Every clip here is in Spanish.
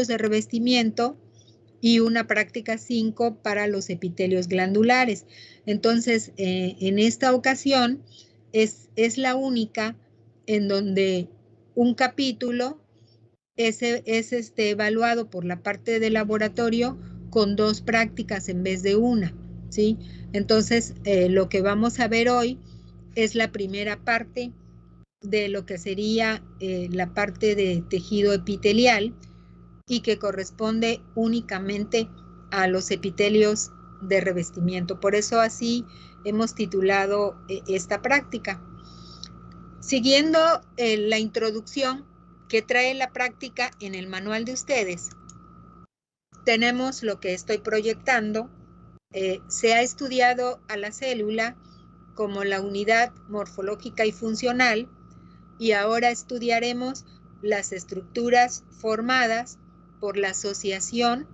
de revestimiento y una práctica 5 para los epitelios glandulares. Entonces, en esta ocasión es la única en donde un capítulo es evaluado por la parte de laboratorio con 2 prácticas en vez de una, ¿sí? Entonces, lo que vamos a ver hoy es la primera parte de lo que sería la parte de tejido epitelial y que corresponde únicamente a los epitelios de revestimiento. Por eso así hemos titulado esta práctica. Siguiendo la introducción que trae la práctica en el manual de ustedes, tenemos lo que estoy proyectando. Se ha estudiado a la célula como la unidad morfológica y funcional, y ahora estudiaremos las estructuras formadas por la asociación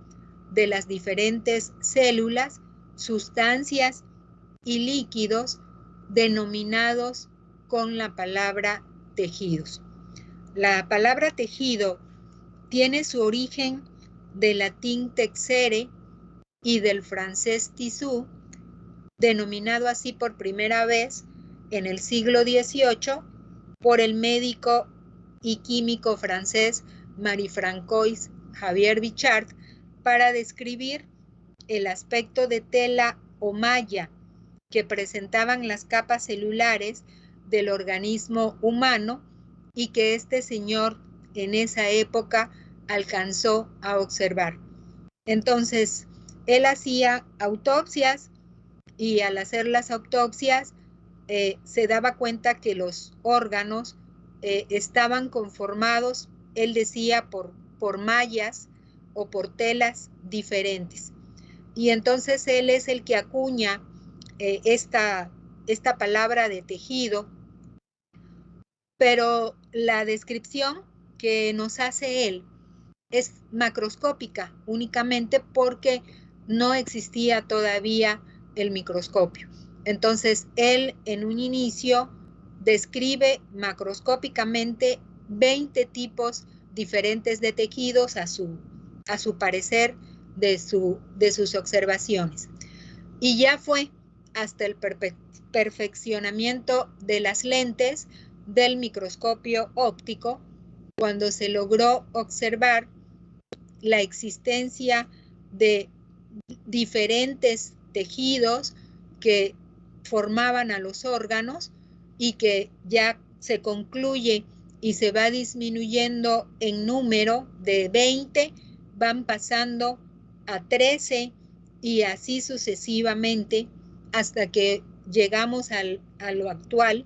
de las diferentes células, sustancias y líquidos denominados con la palabra tejidos. La palabra tejido tiene su origen del latín texere y del francés tissu, denominado así por primera vez en el siglo XVIII por el médico y químico francés Marie-Francois Xavier Bichat para describir el aspecto de tela o malla que presentaban las capas celulares del organismo humano y que este señor en esa época alcanzó a observar. Entonces, él hacía autopsias y al hacer las autopsias se daba cuenta que los órganos estaban conformados, él decía, por mallas o por telas diferentes. Y entonces él es el que acuña esta palabra de tejido, pero la descripción que nos hace él es macroscópica únicamente porque no existía todavía el microscopio. Entonces, él en un inicio describe macroscópicamente 20 tipos diferentes de tejidos a su parecer de sus observaciones. Y ya fue hasta el perfeccionamiento de las lentes del microscopio óptico cuando se logró observar la existencia de diferentes tejidos que formaban a los órganos y que ya se concluye y se va disminuyendo en número de 20, van pasando a 13 y así sucesivamente hasta que llegamos a lo actual,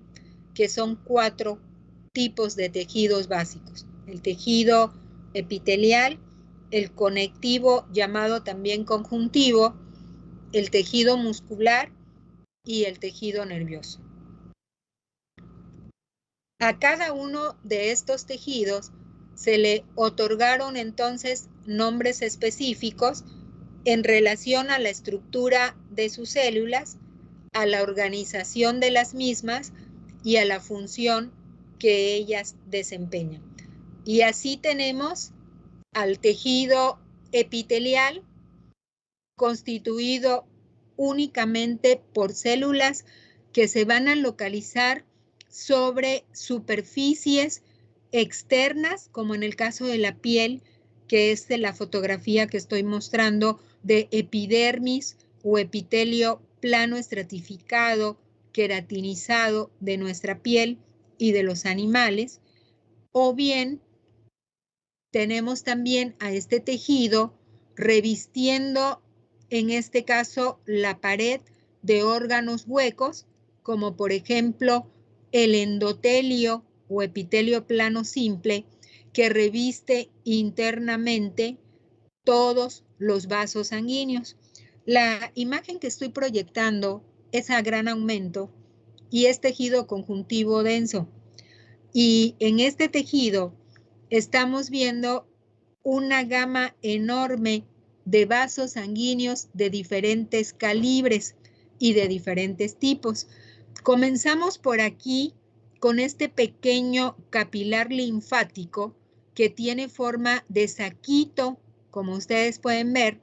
que son 4 tipos de tejidos básicos. El tejido epitelial, el conectivo llamado también conjuntivo, el tejido muscular y el tejido nervioso. A cada uno de estos tejidos se le otorgaron entonces nombres específicos en relación a la estructura de sus células, a la organización de las mismas y a la función que ellas desempeñan. Y así tenemos al tejido epitelial constituido únicamente por células que se van a localizar sobre superficies externas, como en el caso de la piel, que es de la fotografía que estoy mostrando de epidermis o epitelio plano estratificado, queratinizado de nuestra piel y de los animales, o bien tenemos también a este tejido revistiendo, en este caso, la pared de órganos huecos, como por ejemplo el endotelio o epitelio plano simple, que reviste internamente todos los vasos sanguíneos. La imagen que estoy proyectando es a gran aumento y es tejido conjuntivo denso. Y en este tejido estamos viendo una gama enorme de vasos sanguíneos de diferentes calibres y de diferentes tipos. Comenzamos por aquí con este pequeño capilar linfático que tiene forma de saquito, como ustedes pueden ver,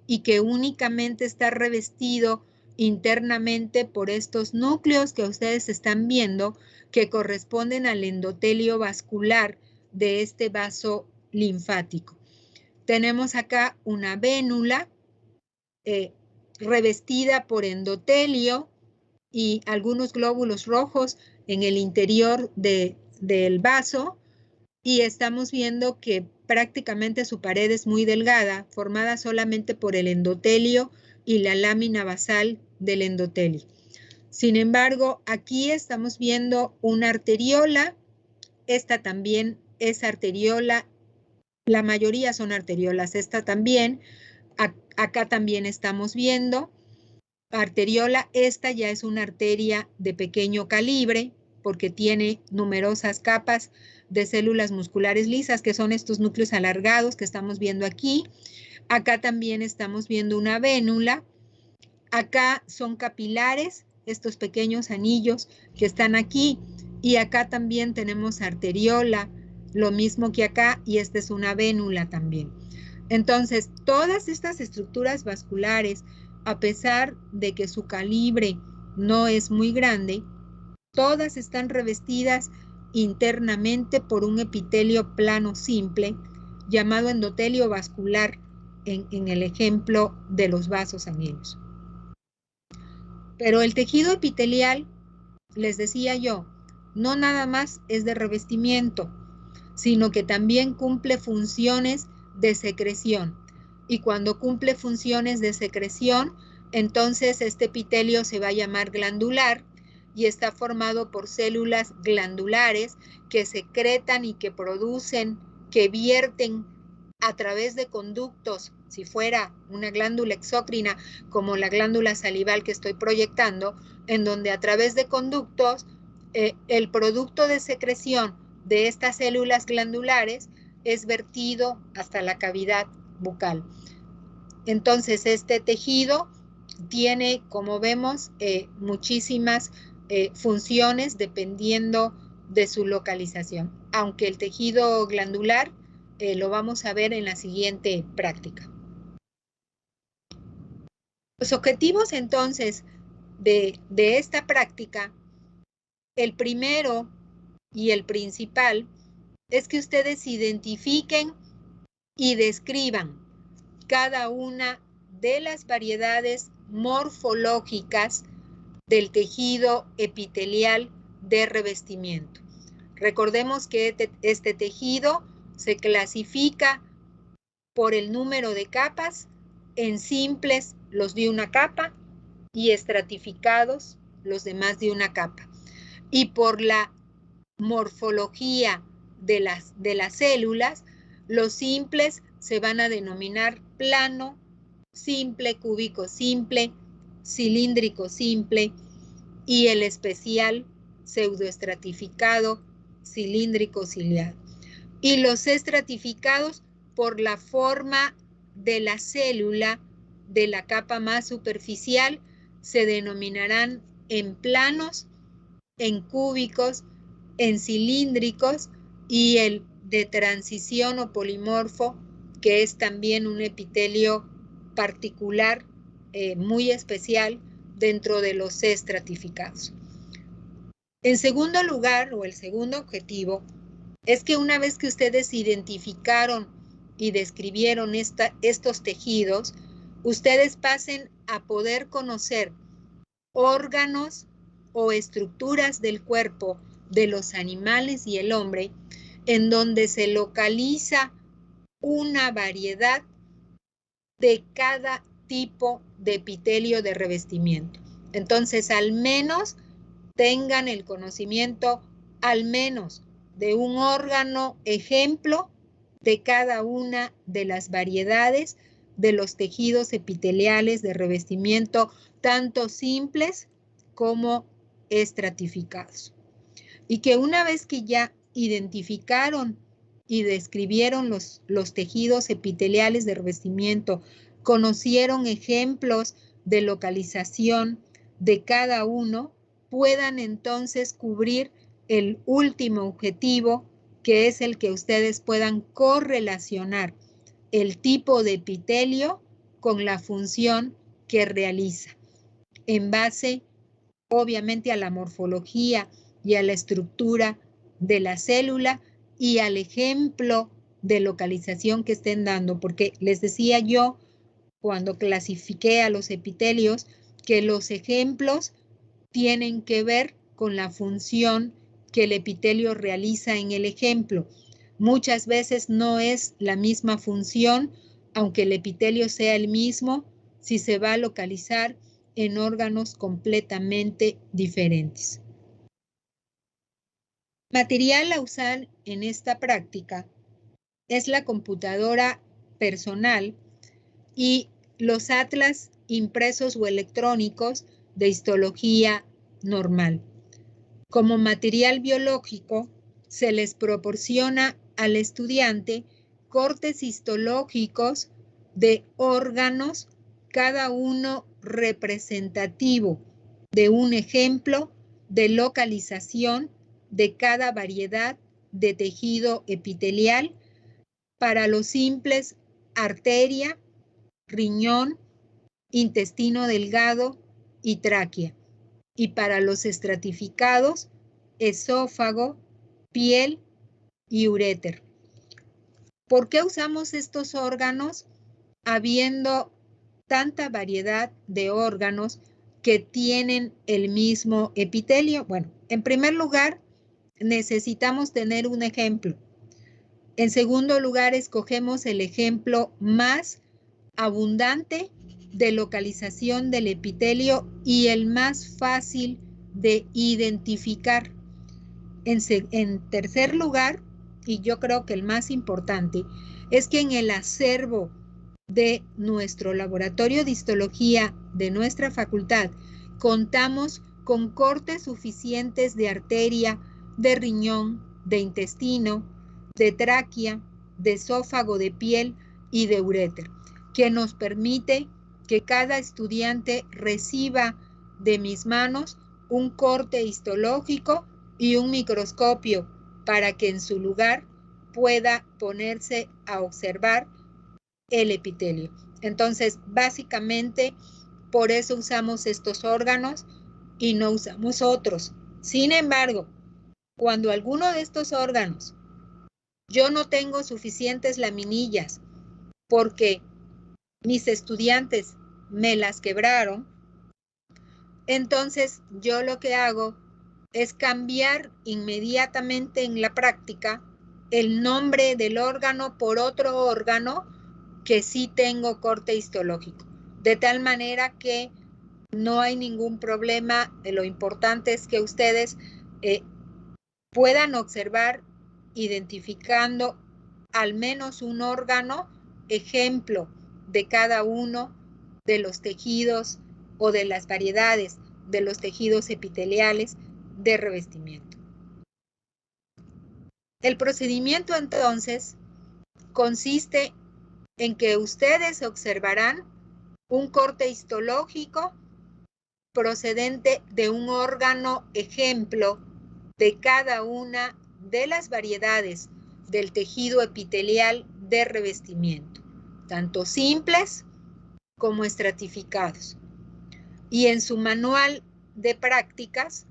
y que únicamente está revestido internamente por estos núcleos que ustedes están viendo, que corresponden al endotelio vascular de este vaso linfático. Tenemos acá una vénula revestida por endotelio y algunos glóbulos rojos en el interior del vaso, y estamos viendo que prácticamente su pared es muy delgada, formada solamente por el endotelio y la lámina basal del endotelio. Sin embargo, aquí estamos viendo una arteriola. Esta también es arteriola. La mayoría son arteriolas. Esta también. Acá también estamos viendo arteriola. Esta ya es una arteria de pequeño calibre porque tiene numerosas capas de células musculares lisas, que son estos núcleos alargados que estamos viendo aquí. Acá también estamos viendo una vénula. Acá son capilares, estos pequeños anillos que están aquí. Y acá también tenemos arteriola, lo mismo que acá, y esta es una vénula también. Entonces, todas estas estructuras vasculares, a pesar de que su calibre no es muy grande, todas están revestidas internamente por un epitelio plano simple llamado endotelio vascular en el ejemplo de los vasos sanguíneos. Pero el tejido epitelial, les decía yo, no nada más es de revestimiento, sino que también cumple funciones de secreción. Y cuando cumple funciones de secreción, entonces este epitelio se va a llamar glandular y está formado por células glandulares que secretan y que producen, que vierten a través de conductos, si fuera una glándula exócrina como la glándula salival que estoy proyectando, en donde a través de conductos el producto de secreción de estas células glandulares es vertido hasta la cavidad bucal. Entonces, este tejido tiene, como vemos, muchísimas funciones dependiendo de su localización, aunque el tejido glandular lo vamos a ver en la siguiente práctica. Los objetivos entonces de esta práctica, el primero y el principal es que ustedes identifiquen y describan cada una de las variedades morfológicas del tejido epitelial de revestimiento. Recordemos que este tejido se clasifica por el número de capas, en simples los de una capa y estratificados los demás de una capa. Y por la morfología de las células, los simples se van a denominar plano, simple, cúbico simple, cilíndrico simple, y el especial pseudoestratificado, cilíndrico ciliado. Y los estratificados por la forma de la célula de la capa más superficial se denominarán en planos, en cúbicos, en cilíndricos, y el de transición o polimorfo, que es también un epitelio particular, muy especial dentro de los estratificados. En segundo lugar, o el segundo objetivo, es que una vez que ustedes identificaron y describieron estos tejidos, ustedes pasen a poder conocer órganos o estructuras del cuerpo de los animales y el hombre, en donde se localiza una variedad de cada tipo de epitelio de revestimiento. Entonces, al menos tengan el conocimiento, al menos de un órgano ejemplo de cada una de las variedades de los tejidos epiteliales de revestimiento, tanto simples como estratificados. Y que una vez que ya identificaron y describieron los tejidos epiteliales de revestimiento, conocieron ejemplos de localización de cada uno, puedan entonces cubrir el último objetivo, que es el que ustedes puedan correlacionar el tipo de epitelio con la función que realiza, en base, obviamente, a la morfología y a la estructura de la célula y al ejemplo de localización que estén dando, porque les decía yo cuando clasifiqué a los epitelios que los ejemplos tienen que ver con la función que el epitelio realiza en el ejemplo. Muchas veces no es la misma función, aunque el epitelio sea el mismo, si se va a localizar en órganos completamente diferentes. Material a usar en esta práctica es la computadora personal y los atlas impresos o electrónicos de histología normal. Como material biológico, se les proporciona al estudiante cortes histológicos de órganos, cada uno representativo de un ejemplo de localización de cada variedad de tejido epitelial. Para los simples, arteria, riñón, intestino delgado y tráquea. Y para los estratificados, esófago, piel y uréter. ¿Por qué usamos estos órganos? Habiendo tanta variedad de órganos que tienen el mismo epitelio. Bueno, en primer lugar, necesitamos tener un ejemplo. En segundo lugar, escogemos el ejemplo más abundante de localización del epitelio y el más fácil de identificar. En tercer lugar, y yo creo que el más importante, es que en el acervo de nuestro laboratorio de histología de nuestra facultad contamos con cortes suficientes de arteria, de riñón, de intestino, de tráquea, de esófago, de piel y de uréter, que nos permite que cada estudiante reciba de mis manos un corte histológico y un microscopio para que en su lugar pueda ponerse a observar el epitelio. Entonces, básicamente, por eso usamos estos órganos y no usamos otros. Sin embargo, cuando alguno de estos órganos yo no tengo suficientes laminillas porque mis estudiantes me las quebraron, entonces yo lo que hago es cambiar inmediatamente en la práctica el nombre del órgano por otro órgano que sí tengo corte histológico, de tal manera que no hay ningún problema. Lo importante es que ustedes puedan observar identificando al menos un órgano, ejemplo de cada uno de los tejidos o de las variedades de los tejidos epiteliales de revestimiento. El procedimiento entonces consiste en que ustedes observarán un corte histológico procedente de un órgano ejemplo de cada una de las variedades del tejido epitelial de revestimiento, tanto simples como estratificados. Y en su manual de prácticas,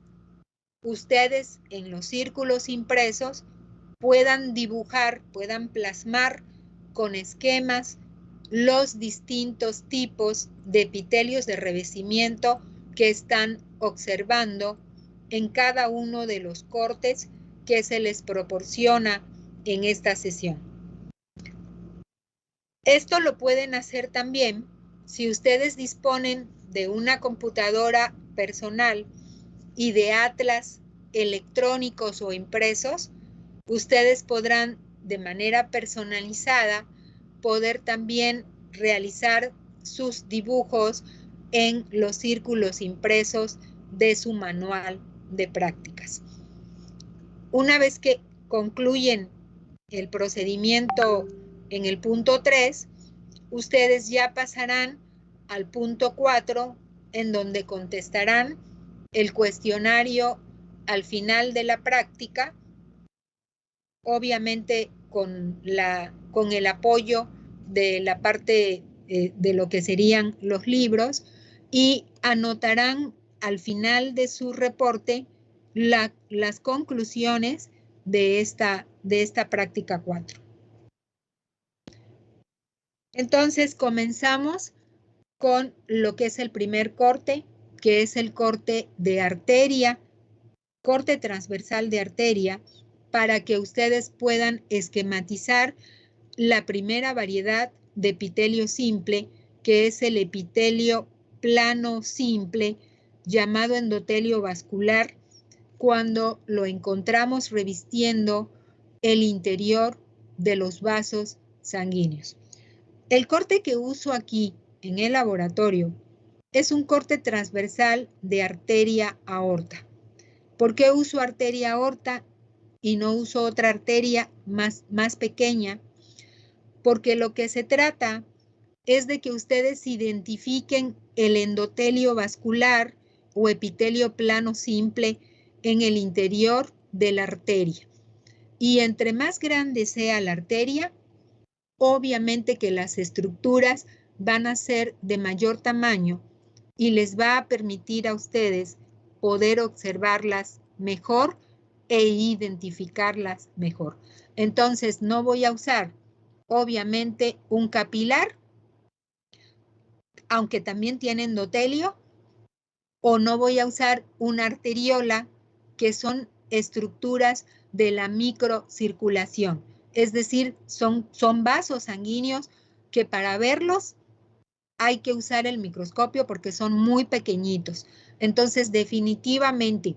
ustedes en los círculos impresos puedan dibujar, puedan plasmar con esquemas los distintos tipos de epitelios de revestimiento que están observando en cada uno de los cortes que se les proporciona en esta sesión. Esto lo pueden hacer también si ustedes disponen de una computadora personal y de atlas electrónicos o impresos. Ustedes podrán de manera personalizada poder también realizar sus dibujos en los círculos impresos de su manual de prácticas. Una vez que concluyen el procedimiento en el punto 3, ustedes ya pasarán al punto 4, en donde contestarán el cuestionario al final de la práctica obviamente con el apoyo de la parte de lo que serían los libros, y anotarán al final de su reporte las conclusiones de esta práctica 4. Entonces comenzamos con lo que es el primer corte, que es el corte de arteria, corte transversal de arteria, para que ustedes puedan esquematizar la primera variedad de epitelio simple, que es el epitelio plano simple, llamado endotelio vascular, cuando lo encontramos revistiendo el interior de los vasos sanguíneos. El corte que uso aquí en el laboratorio es un corte transversal de arteria aorta. ¿Por qué uso arteria aorta y no uso otra arteria más pequeña? Porque lo que se trata es de que ustedes identifiquen el endotelio vascular o epitelio plano simple en el interior de la arteria. Y entre más grande sea la arteria, obviamente que las estructuras van a ser de mayor tamaño y les va a permitir a ustedes poder observarlas mejor e identificarlas mejor. Entonces, no voy a usar, obviamente, un capilar, aunque también tiene endotelio, o no voy a usar una arteriola, que son estructuras de la microcirculación. Es decir, son vasos sanguíneos que para verlos hay que usar el microscopio porque son muy pequeñitos. Entonces, definitivamente,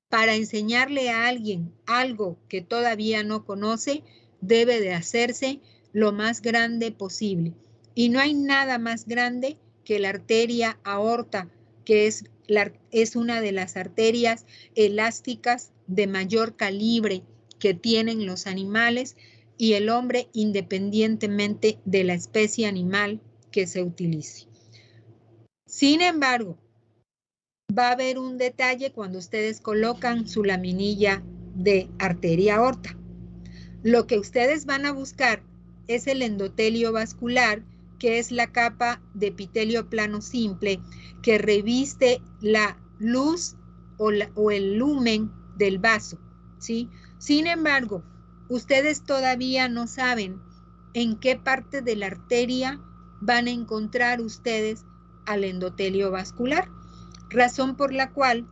para enseñarle a alguien algo que todavía no conoce, debe de hacerse lo más grande posible. Y no hay nada más grande que la arteria aorta, que es una de las arterias elásticas de mayor calibre que tienen los animales y el hombre, independientemente de la especie animal que se utilice. Sin embargo, va a haber un detalle cuando ustedes colocan su laminilla de arteria aorta. Lo que ustedes van a buscar es el endotelio vascular, que es la capa de epitelio plano simple que reviste la luz o el lumen del vaso, ¿sí? Sin embargo, ustedes todavía no saben en qué parte de la arteria van a encontrar ustedes al endotelio vascular, razón por la cual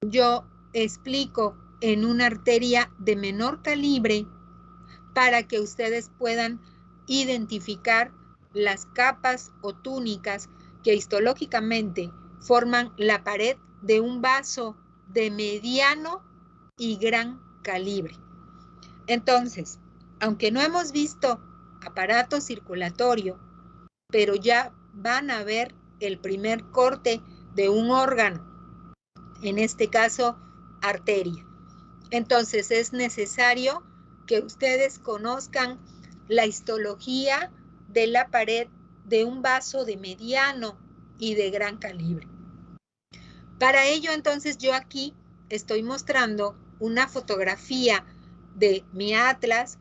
yo explico en una arteria de menor calibre para que ustedes puedan identificar las capas o túnicas que histológicamente forman la pared de un vaso de mediano y gran calibre. Entonces, aunque no hemos visto aparato circulatorio, pero ya van a ver el primer corte de un órgano, en este caso, arteria. Entonces, es necesario que ustedes conozcan la histología de la pared de un vaso de mediano y de gran calibre. Para ello, entonces, yo aquí estoy mostrando una fotografía de mi atlas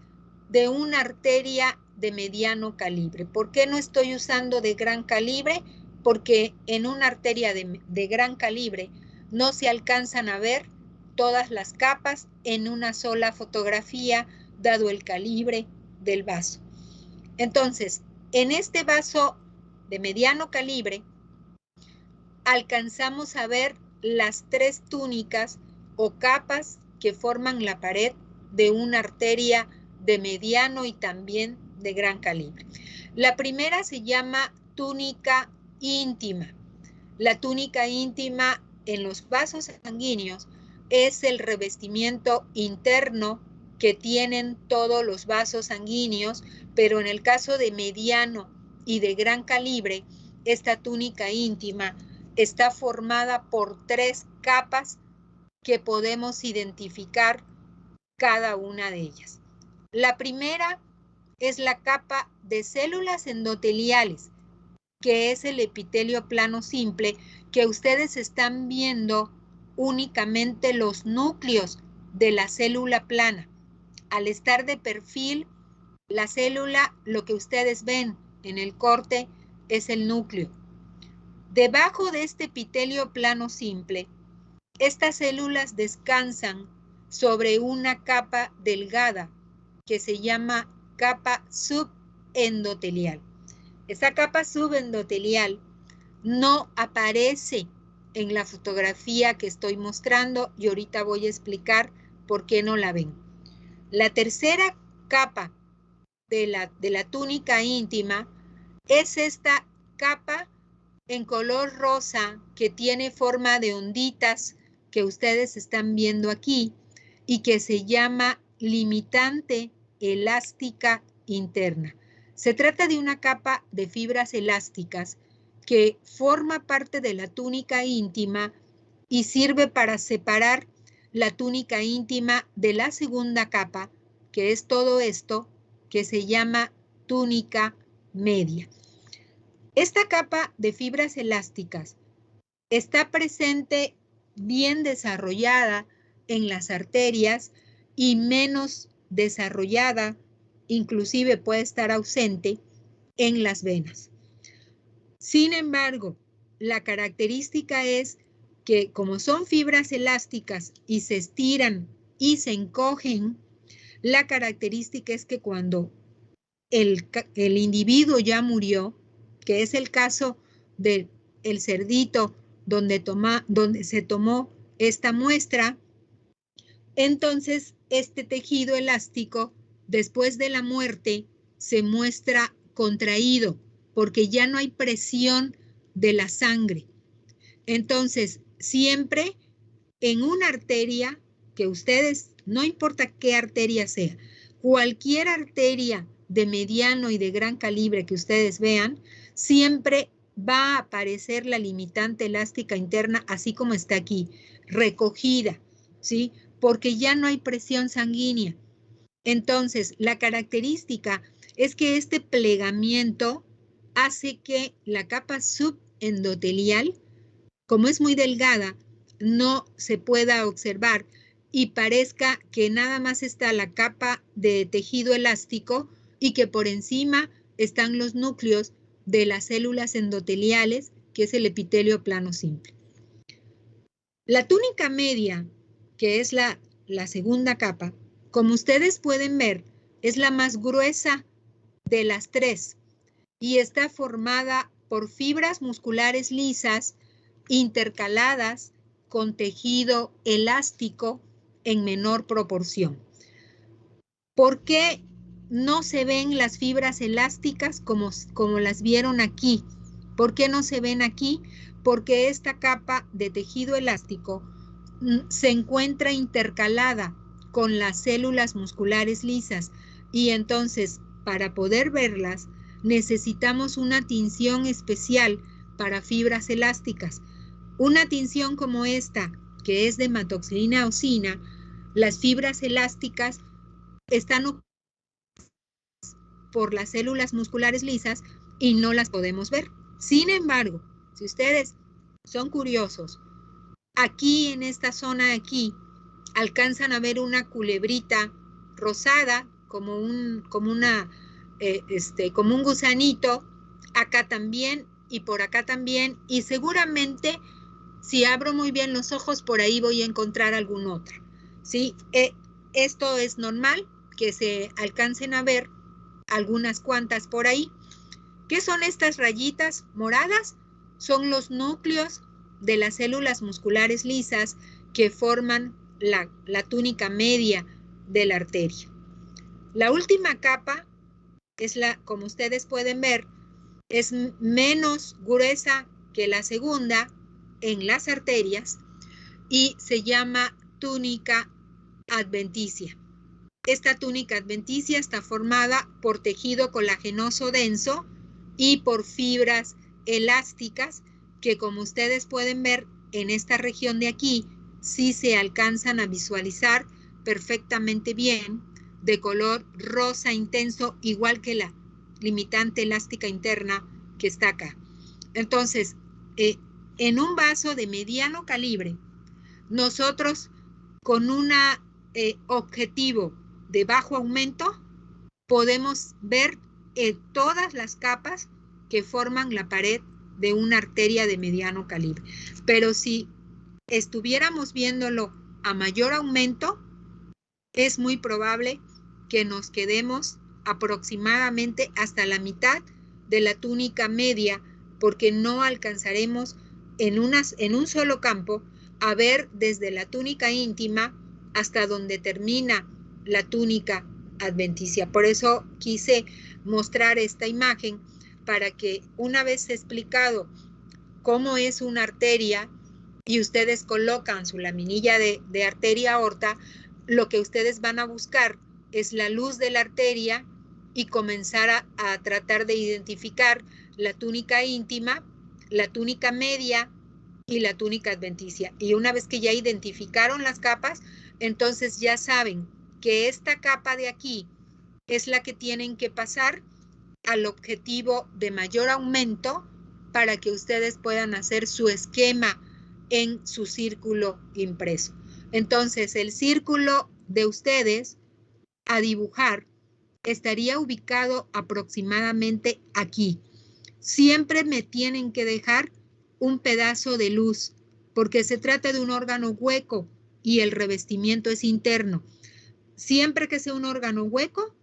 de una arteria de mediano calibre. ¿Por qué no estoy usando de gran calibre? Porque en una arteria de gran calibre no se alcanzan a ver todas las capas en una sola fotografía, dado el calibre del vaso. Entonces, en este vaso de mediano calibre, alcanzamos a ver las tres túnicas o capas que forman la pared de una arteria de mediano y también de gran calibre. La primera se llama túnica íntima. La túnica íntima en los vasos sanguíneos es el revestimiento interno que tienen todos los vasos sanguíneos, pero en el caso de mediano y de gran calibre, esta túnica íntima está formada por tres capas que podemos identificar cada una de ellas. La primera es la capa de células endoteliales, que es el epitelio plano simple, que ustedes están viendo únicamente los núcleos de la célula plana. al estar de perfil, la célula, lo que ustedes ven en el corte, es el núcleo. Debajo de este epitelio plano simple, estas células descansan sobre una capa delgada que se llama capa subendotelial. Esa capa subendotelial no aparece en la fotografía que estoy mostrando y ahorita voy a explicar por qué no la ven. La tercera capa de la túnica íntima es esta capa en color rosa que tiene forma de onditas que ustedes están viendo aquí y que se llama limitante elástica interna. Se trata de una capa de fibras elásticas que forma parte de la túnica íntima y sirve para separar la túnica íntima de la segunda capa, que es todo esto, que se llama túnica media. Esta capa de fibras elásticas está presente bien desarrollada en las arterias y menos desarrollada, inclusive puede estar ausente, en las venas. Sin embargo, la característica es que como son fibras elásticas y se estiran y se encogen, la característica es que cuando el individuo ya murió, que es el caso del cerdito donde se tomó esta muestra, entonces este tejido elástico después de la muerte se muestra contraído porque ya no hay presión de la sangre. Entonces, siempre en una arteria que ustedes, no importa qué arteria sea, cualquier arteria de mediano y de gran calibre que ustedes vean, siempre va a aparecer la limitante elástica interna, así como está aquí, recogida, ¿sí? Porque ya no hay presión sanguínea. Entonces, la característica es que este plegamiento hace que la capa subendotelial, como es muy delgada, no se pueda observar y parezca que nada más está la capa de tejido elástico y que por encima están los núcleos de las células endoteliales, que es el epitelio plano simple. La túnica media, que es la segunda capa, como ustedes pueden ver, es la más gruesa de las tres y está formada por fibras musculares lisas intercaladas con tejido elástico en menor proporción. ¿Por qué no se ven las fibras elásticas como las vieron aquí? ¿Por qué no se ven aquí? Porque esta capa de tejido elástico se encuentra intercalada con las células musculares lisas y entonces para poder verlas necesitamos una tinción especial para fibras elásticas. Una tinción como esta, que es de hematoxilina eosina, las fibras elásticas están por las células musculares lisas y no las podemos ver. Sin embargo, si ustedes son curiosos, aquí en esta zona de aquí alcanzan a ver una culebrita rosada como un gusanito, acá también y por acá también, y seguramente si abro muy bien los ojos por ahí voy a encontrar algún otro, ¿sí? Esto es normal que se alcancen a ver algunas cuantas por ahí. ¿Qué son estas rayitas moradas? Son los núcleos de las células musculares lisas que forman la túnica media de la arteria. La última capa es como ustedes pueden ver, es menos gruesa que la segunda en las arterias y se llama túnica adventicia. Esta túnica adventicia está formada por tejido colagenoso denso y por fibras elásticas que, como ustedes pueden ver en esta región de aquí, sí se alcanzan a visualizar perfectamente bien, de color rosa intenso, igual que la limitante elástica interna que está acá. Entonces, en un vaso de mediano calibre, nosotros con un objetivo de bajo aumento, podemos ver todas las capas que forman la pared de una arteria de mediano calibre. Pero si estuviéramos viéndolo a mayor aumento, es muy probable que nos quedemos aproximadamente hasta la mitad de la túnica media, porque no alcanzaremos en un solo campo a ver desde la túnica íntima hasta donde termina la túnica adventicia. Por eso quise mostrar esta imagen, para que una vez explicado cómo es una arteria y ustedes colocan su laminilla de arteria aorta, lo que ustedes van a buscar es la luz de la arteria y comenzar a tratar de identificar la túnica íntima, la túnica media y la túnica adventicia. Y una vez que ya identificaron las capas, entonces ya saben que esta capa de aquí es la que tienen que pasar al objetivo de mayor aumento para que ustedes puedan hacer su esquema en su círculo impreso. Entonces, el círculo de ustedes a dibujar estaría ubicado aproximadamente aquí. Siempre me tienen que dejar un pedazo de luz, porque se trata de un órgano hueco y el revestimiento es interno. Siempre que sea un órgano hueco,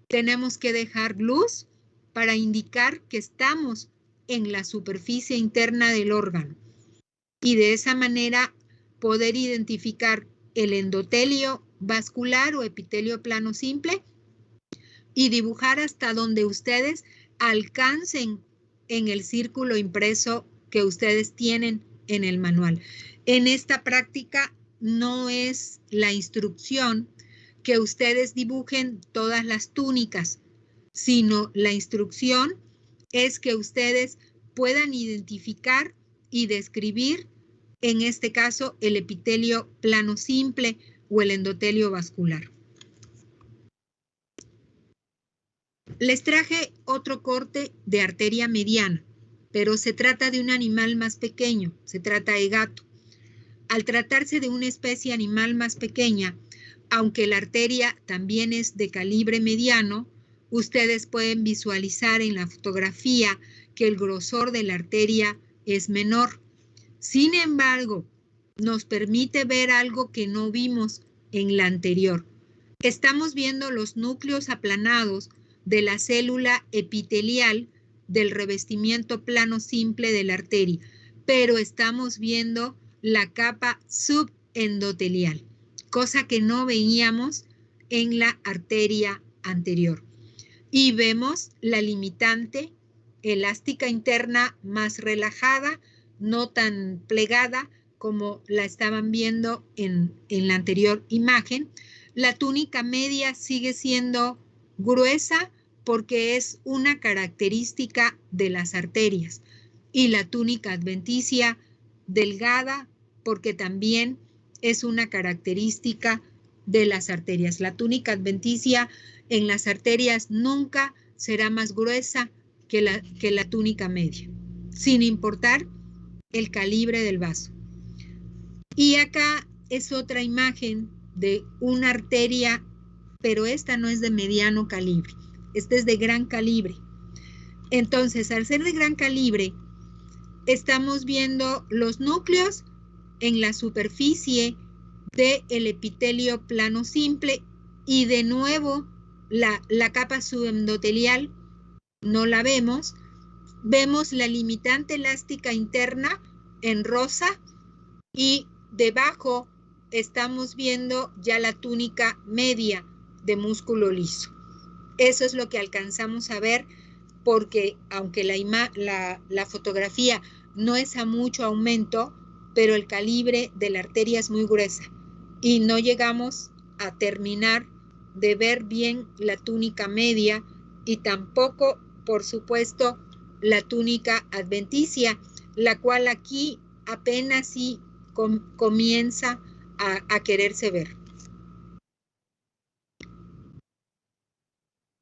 tenemos que dejar luz para indicar que estamos en la superficie interna del órgano. Y de esa manera poder identificar el endotelio vascular o epitelio plano simple y dibujar hasta donde ustedes alcancen en el círculo impreso que ustedes tienen en el manual. En esta práctica no es la instrucción que ustedes dibujen todas las túnicas, sino la instrucción es que ustedes puedan identificar y describir, en este caso, el epitelio plano simple o el endotelio vascular. Les traje otro corte de arteria mediana, pero se trata de un animal más pequeño, se trata de gato. Al tratarse de una especie animal más pequeña, aunque la arteria también es de calibre mediano, ustedes pueden visualizar en la fotografía que el grosor de la arteria es menor. Sin embargo, nos permite ver algo que no vimos en la anterior. Estamos viendo los núcleos aplanados de la célula epitelial del revestimiento plano simple de la arteria, pero estamos viendo la capa subendotelial, cosa que no veíamos en la arteria anterior. Y vemos la limitante elástica interna más relajada, no tan plegada como la estaban viendo en la anterior imagen. La túnica media sigue siendo gruesa porque es una característica de las arterias, y la túnica adventicia delgada porque también es una característica de las arterias. La túnica adventicia en las arterias nunca será más gruesa que la túnica media, sin importar el calibre del vaso. Y acá es otra imagen de una arteria, pero esta no es de mediano calibre, esta es de gran calibre. Entonces, al ser de gran calibre, estamos viendo los núcleos en la superficie del epitelio plano simple, y de nuevo la capa subendotelial no la vemos. Vemos la limitante elástica interna en rosa, y debajo estamos viendo ya la túnica media de músculo liso. Eso es lo que alcanzamos a ver, porque aunque la fotografía no es a mucho aumento, pero el calibre de la arteria es muy gruesa y no llegamos a terminar de ver bien la túnica media, y tampoco, por supuesto, la túnica adventicia, la cual aquí apenas sí comienza a quererse ver.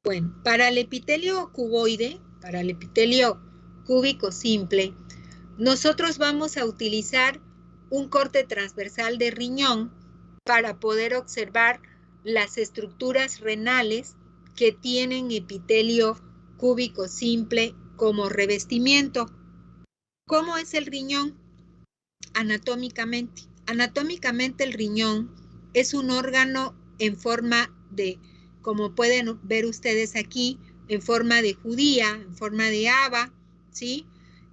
Bueno, para el epitelio cuboide, para el epitelio cúbico simple, nosotros vamos a utilizar un corte transversal de riñón para poder observar las estructuras renales que tienen epitelio cúbico simple como revestimiento. ¿Cómo es el riñón? Anatómicamente. Anatómicamente el riñón es un órgano en forma de, como pueden ver ustedes aquí, en forma de judía, en forma de haba, ¿sí?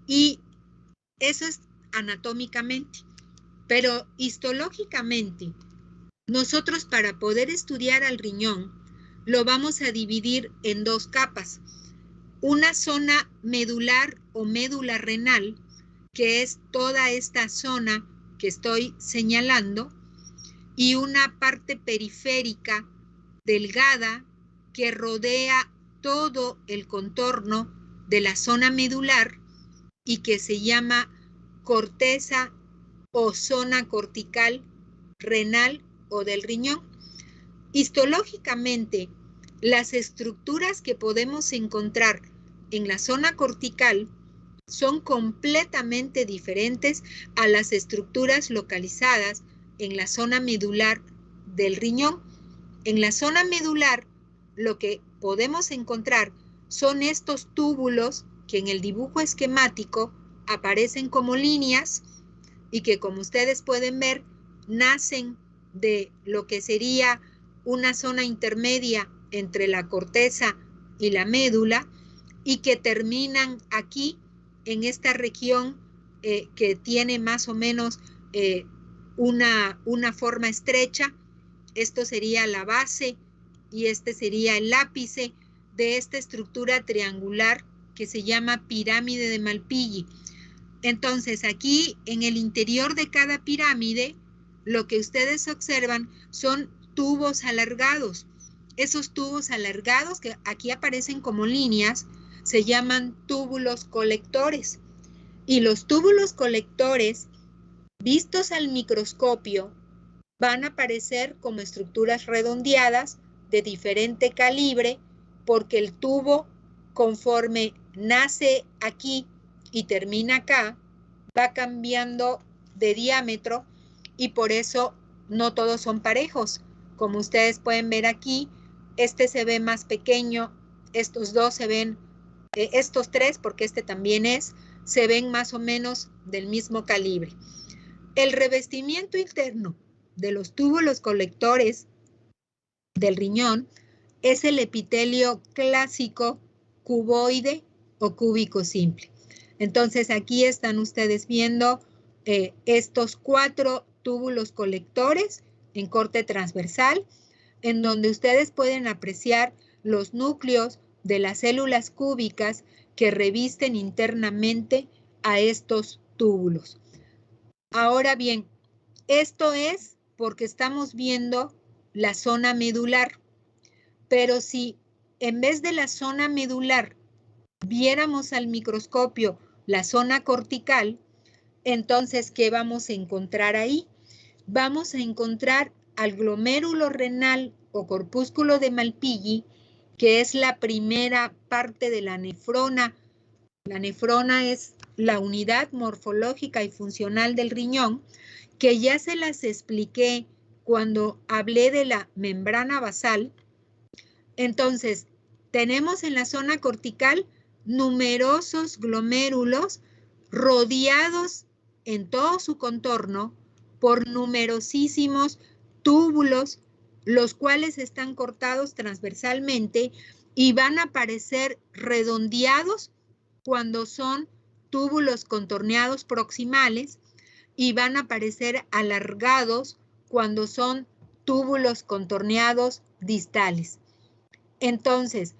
Y eso es anatómicamente. Pero histológicamente, nosotros para poder estudiar al riñón, lo vamos a dividir en dos capas. Una zona medular o médula renal, que es toda esta zona que estoy señalando, y una parte periférica delgada que rodea todo el contorno de la zona medular y que se llama corteza o zona cortical renal o del riñón. Histológicamente, las estructuras que podemos encontrar en la zona cortical son completamente diferentes a las estructuras localizadas en la zona medular del riñón. En la zona medular, lo que podemos encontrar son estos túbulos que en el dibujo esquemático aparecen como líneas y que, como ustedes pueden ver, nacen de lo que sería una zona intermedia entre la corteza y la médula y que terminan aquí en esta región que tiene más o menos una forma estrecha. Esto sería la base y este sería el ápice de esta estructura triangular que se llama pirámide de Malpighi. Entonces, aquí en el interior de cada pirámide, lo que ustedes observan son tubos alargados. Esos tubos alargados que aquí aparecen como líneas se llaman túbulos colectores. Y los túbulos colectores, vistos al microscopio, van a aparecer como estructuras redondeadas de diferente calibre porque el tubo, conforme nace aquí y termina acá, va cambiando de diámetro y por eso no todos son parejos. Como ustedes pueden ver aquí, este se ve más pequeño, estos dos se ven, estos tres, porque este también se ven más o menos del mismo calibre. El revestimiento interno de los túbulos colectores del riñón es el epitelio clásico cuboide o cúbico simple. Entonces aquí están ustedes viendo estos 4 túbulos colectores en corte transversal, en donde ustedes pueden apreciar los núcleos de las células cúbicas que revisten internamente a estos túbulos. Ahora bien, esto es porque estamos viendo la zona medular, pero si en vez de la zona medular viéramos al microscopio la zona cortical, entonces, ¿qué vamos a encontrar ahí? Vamos a encontrar al glomérulo renal o corpúsculo de Malpighi, que es la primera parte de la nefrona. La nefrona es la unidad morfológica y funcional del riñón, que ya se las expliqué cuando hablé de la membrana basal. Entonces, tenemos en la zona cortical numerosos glomérulos rodeados en todo su contorno por numerosísimos túbulos, los cuales están cortados transversalmente y van a aparecer redondeados cuando son túbulos contorneados proximales y van a aparecer alargados cuando son túbulos contorneados distales. Entonces,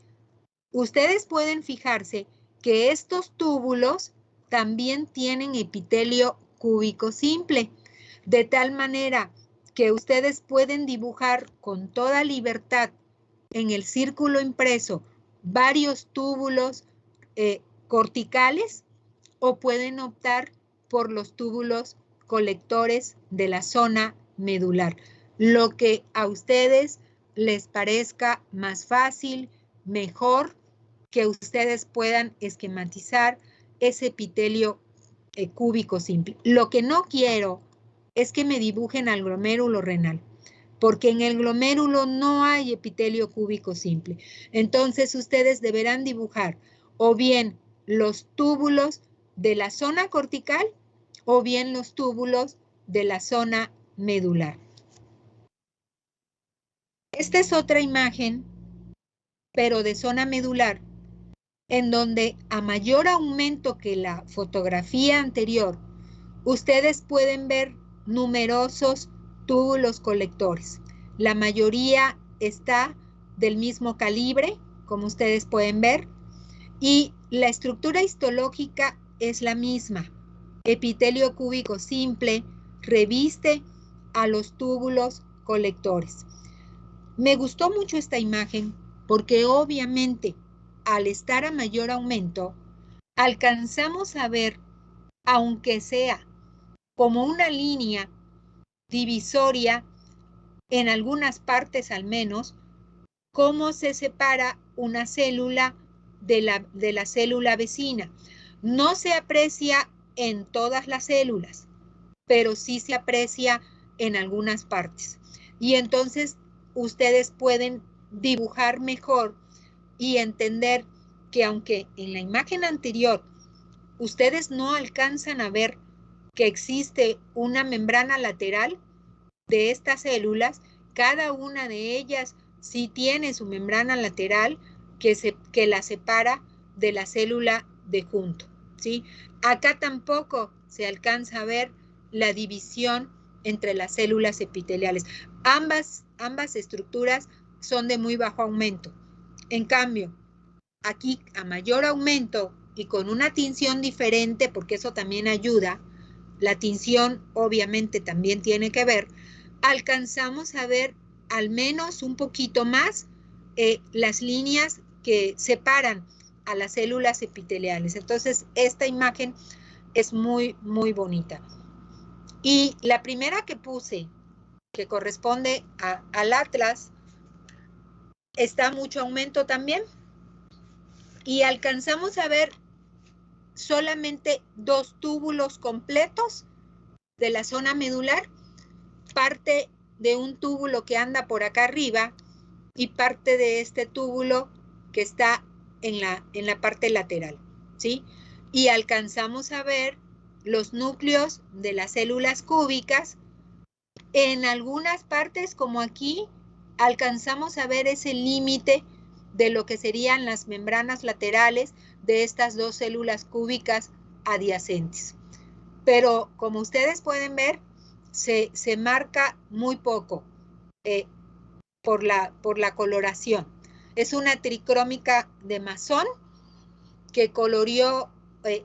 ustedes pueden fijarse que estos túbulos también tienen epitelio cúbico simple, de tal manera que ustedes pueden dibujar con toda libertad en el círculo impreso varios túbulos corticales o pueden optar por los túbulos colectores de la zona medular, lo que a ustedes les parezca más fácil, mejor, que ustedes puedan esquematizar ese epitelio cúbico simple. Lo que no quiero es que me dibujen al glomérulo renal. porque en el glomérulo no hay epitelio cúbico simple. Entonces ustedes deberán dibujar o bien los túbulos de la zona cortical o bien los túbulos de la zona medular. Esta es otra imagen, pero de zona medular, en donde a mayor aumento que la fotografía anterior, ustedes pueden ver numerosos túbulos colectores. La mayoría está del mismo calibre, como ustedes pueden ver, y la estructura histológica es la misma. Epitelio cúbico simple reviste a los túbulos colectores. Me gustó mucho esta imagen porque obviamente al estar a mayor aumento, alcanzamos a ver, aunque sea como una línea divisoria, en algunas partes al menos, cómo se separa una célula de la célula vecina. No se aprecia en todas las células, pero sí se aprecia en algunas partes. Y entonces ustedes pueden dibujar mejor y entender que aunque en la imagen anterior ustedes no alcanzan a ver que existe una membrana lateral de estas células, cada una de ellas sí tiene su membrana lateral que la separa de la célula de junto, ¿sí? Acá tampoco se alcanza a ver la división entre las células epiteliales. Ambas estructuras son de muy bajo aumento. En cambio, aquí a mayor aumento y con una tinción diferente, porque eso también ayuda, la tinción obviamente también tiene que ver, alcanzamos a ver al menos un poquito más las líneas que separan a las células epiteliales. Entonces, esta imagen es muy, muy bonita. Y la primera que puse, que corresponde al atlas, está mucho aumento también. Y alcanzamos a ver solamente dos túbulos completos de la zona medular, parte de un túbulo que anda por acá arriba y parte de este túbulo que está en la parte lateral, ¿sí? Y alcanzamos a ver los núcleos de las células cúbicas. En algunas partes, como aquí, alcanzamos a ver ese límite de lo que serían las membranas laterales de estas dos células cúbicas adyacentes. Pero como ustedes pueden ver, se marca muy poco por la coloración. Es una tricrómica de Masson que coloreó,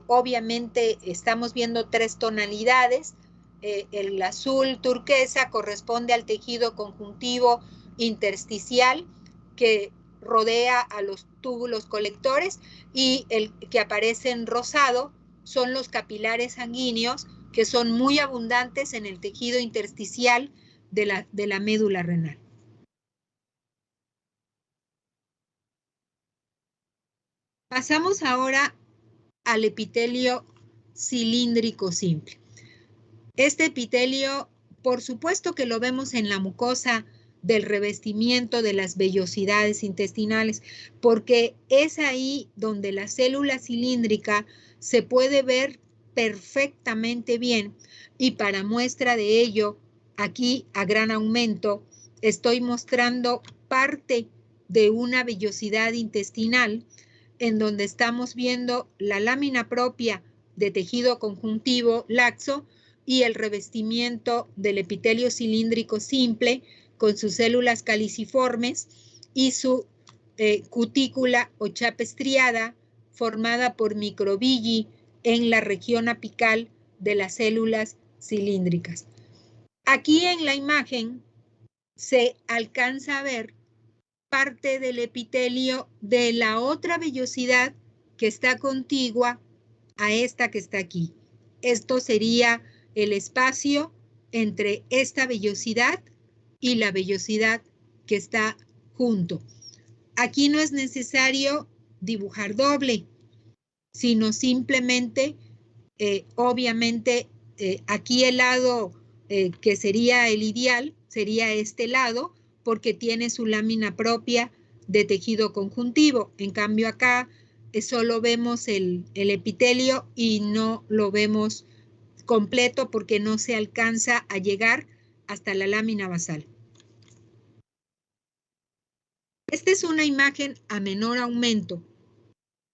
obviamente estamos viendo tres tonalidades. El azul turquesa corresponde al tejido conjuntivo intersticial que rodea a los túbulos colectores, y el que aparece en rosado son los capilares sanguíneos que son muy abundantes en el tejido intersticial de la médula renal. Pasamos ahora al epitelio cilíndrico simple. Este epitelio, por supuesto que lo vemos en la mucosa del revestimiento de las vellosidades intestinales, porque es ahí donde la célula cilíndrica se puede ver perfectamente bien, y para muestra de ello, aquí a gran aumento, estoy mostrando parte de una vellosidad intestinal en donde estamos viendo la lámina propia de tejido conjuntivo laxo y el revestimiento del epitelio cilíndrico simple con sus células caliciformes y su cutícula o chapa estriada formada por microvilli en la región apical de las células cilíndricas. Aquí en la imagen se alcanza a ver parte del epitelio de la otra vellosidad que está contigua a esta que está aquí. Esto sería el espacio entre esta vellosidad y la vellosidad que está junto. Aquí no es necesario dibujar doble, sino simplemente, obviamente, aquí el lado que sería el ideal sería este lado, porque tiene su lámina propia de tejido conjuntivo. En cambio acá solo vemos el epitelio y no lo vemos completo porque no se alcanza a llegar hasta la lámina basal. Esta es una imagen a menor aumento,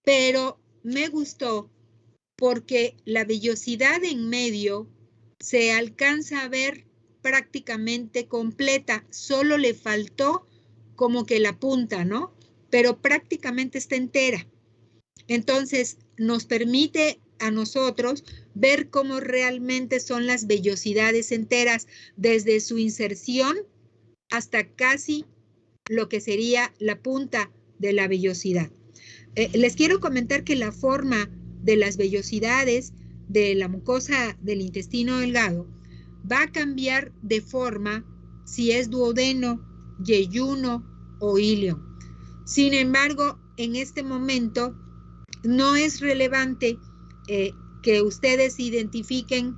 pero me gustó porque la vellosidad en medio se alcanza a ver prácticamente completa, solo le faltó como que la punta, ¿no? Pero prácticamente está entera. Entonces, nos permite a nosotros ver cómo realmente son las vellosidades enteras desde su inserción hasta casi lo que sería la punta de la vellosidad. Les quiero comentar que la forma de las vellosidades de la mucosa del intestino delgado va a cambiar de forma si es duodeno, yeyuno o ilion. Sin embargo, en este momento no es relevante que ustedes identifiquen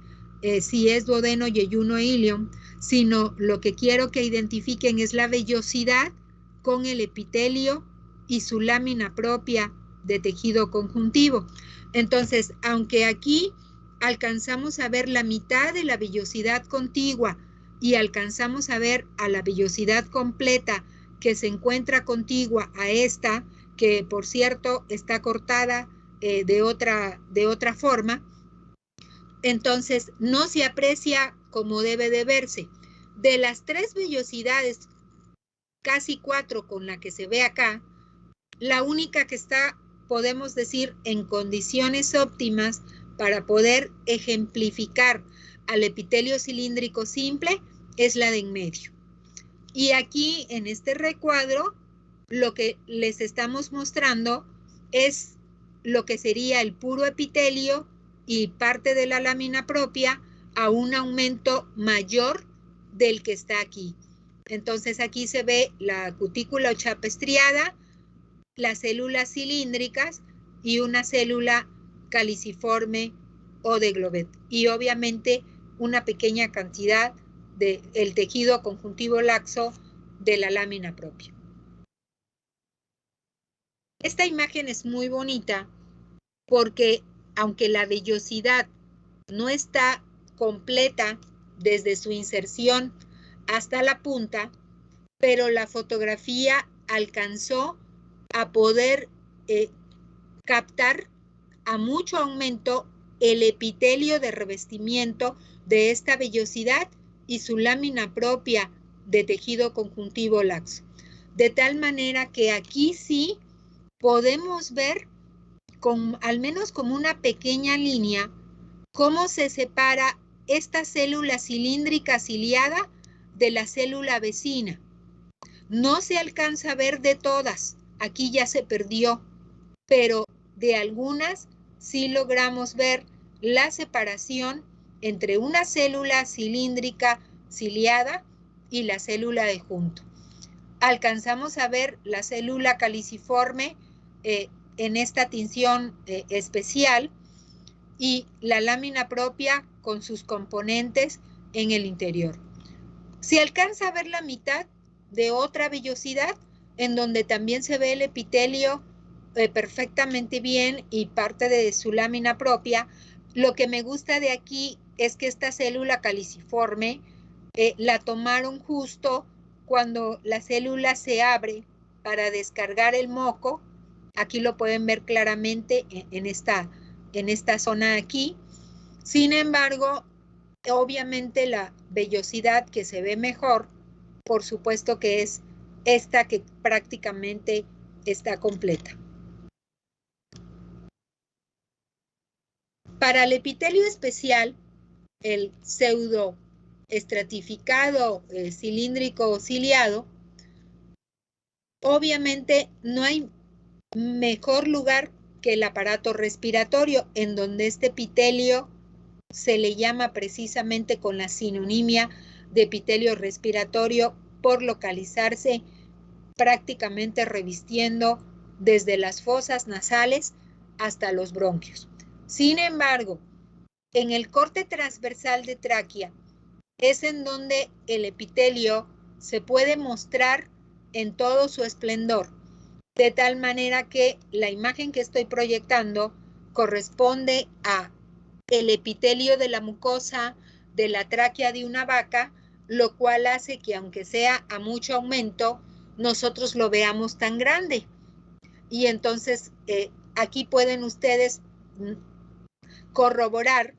si es duodeno, yeyuno o ilion, sino lo que quiero que identifiquen es la vellosidad con el epitelio y su lámina propia de tejido conjuntivo. Entonces, aunque aquí alcanzamos a ver la mitad de la vellosidad contigua y alcanzamos a ver a la vellosidad completa que se encuentra contigua a esta, que por cierto está cortada de otra forma, entonces no se aprecia como debe de verse. De las 3 vellosidades, casi 4 con la que se ve acá, la única que está, podemos decir, en condiciones óptimas para poder ejemplificar al epitelio cilíndrico simple es la de en medio. Y aquí en este recuadro lo que les estamos mostrando es lo que sería el puro epitelio y parte de la lámina propia a un aumento mayor del que está aquí. Entonces aquí se ve la cutícula o chapa estriada, las células cilíndricas y una célula caliciforme o de Glovet. Y obviamente una pequeña cantidad del tejido conjuntivo laxo de la lámina propia. Esta imagen es muy bonita porque aunque la vellosidad no está completa desde su inserción hasta la punta, pero la fotografía alcanzó a poder captar a mucho aumento el epitelio de revestimiento de esta vellosidad y su lámina propia de tejido conjuntivo laxo. De tal manera que aquí sí podemos ver al menos como una pequeña línea cómo se separa esta célula cilíndrica ciliada de la célula vecina. No se alcanza a ver de todas, aquí ya se perdió, pero de algunas sí logramos ver la separación entre una célula cilíndrica ciliada y la célula de junto. Alcanzamos a ver la célula caliciforme en esta tinción especial y la lámina propia con sus componentes en el interior. Se alcanza a ver la mitad de otra vellosidad en donde también se ve el epitelio perfectamente bien y parte de su lámina propia. Lo que me gusta de aquí es que esta célula caliciforme la tomaron justo cuando la célula se abre para descargar el moco. Aquí lo pueden ver claramente en esta zona aquí. Sin embargo, obviamente la vellosidad que se ve mejor, por supuesto que es esta que prácticamente está completa. Para el epitelio especial, el pseudo estratificado cilíndrico o ciliado, obviamente no hay mejor lugar que el aparato respiratorio, en donde este epitelio se le llama precisamente con la sinonimia de epitelio respiratorio por localizarse prácticamente revistiendo desde las fosas nasales hasta los bronquios. Sin embargo, en el corte transversal de tráquea es en donde el epitelio se puede mostrar en todo su esplendor, de tal manera que la imagen que estoy proyectando corresponde a el epitelio de la mucosa de la tráquea de una vaca, lo cual hace que, aunque sea a mucho aumento, nosotros lo veamos tan grande. Y entonces aquí pueden ustedes corroborar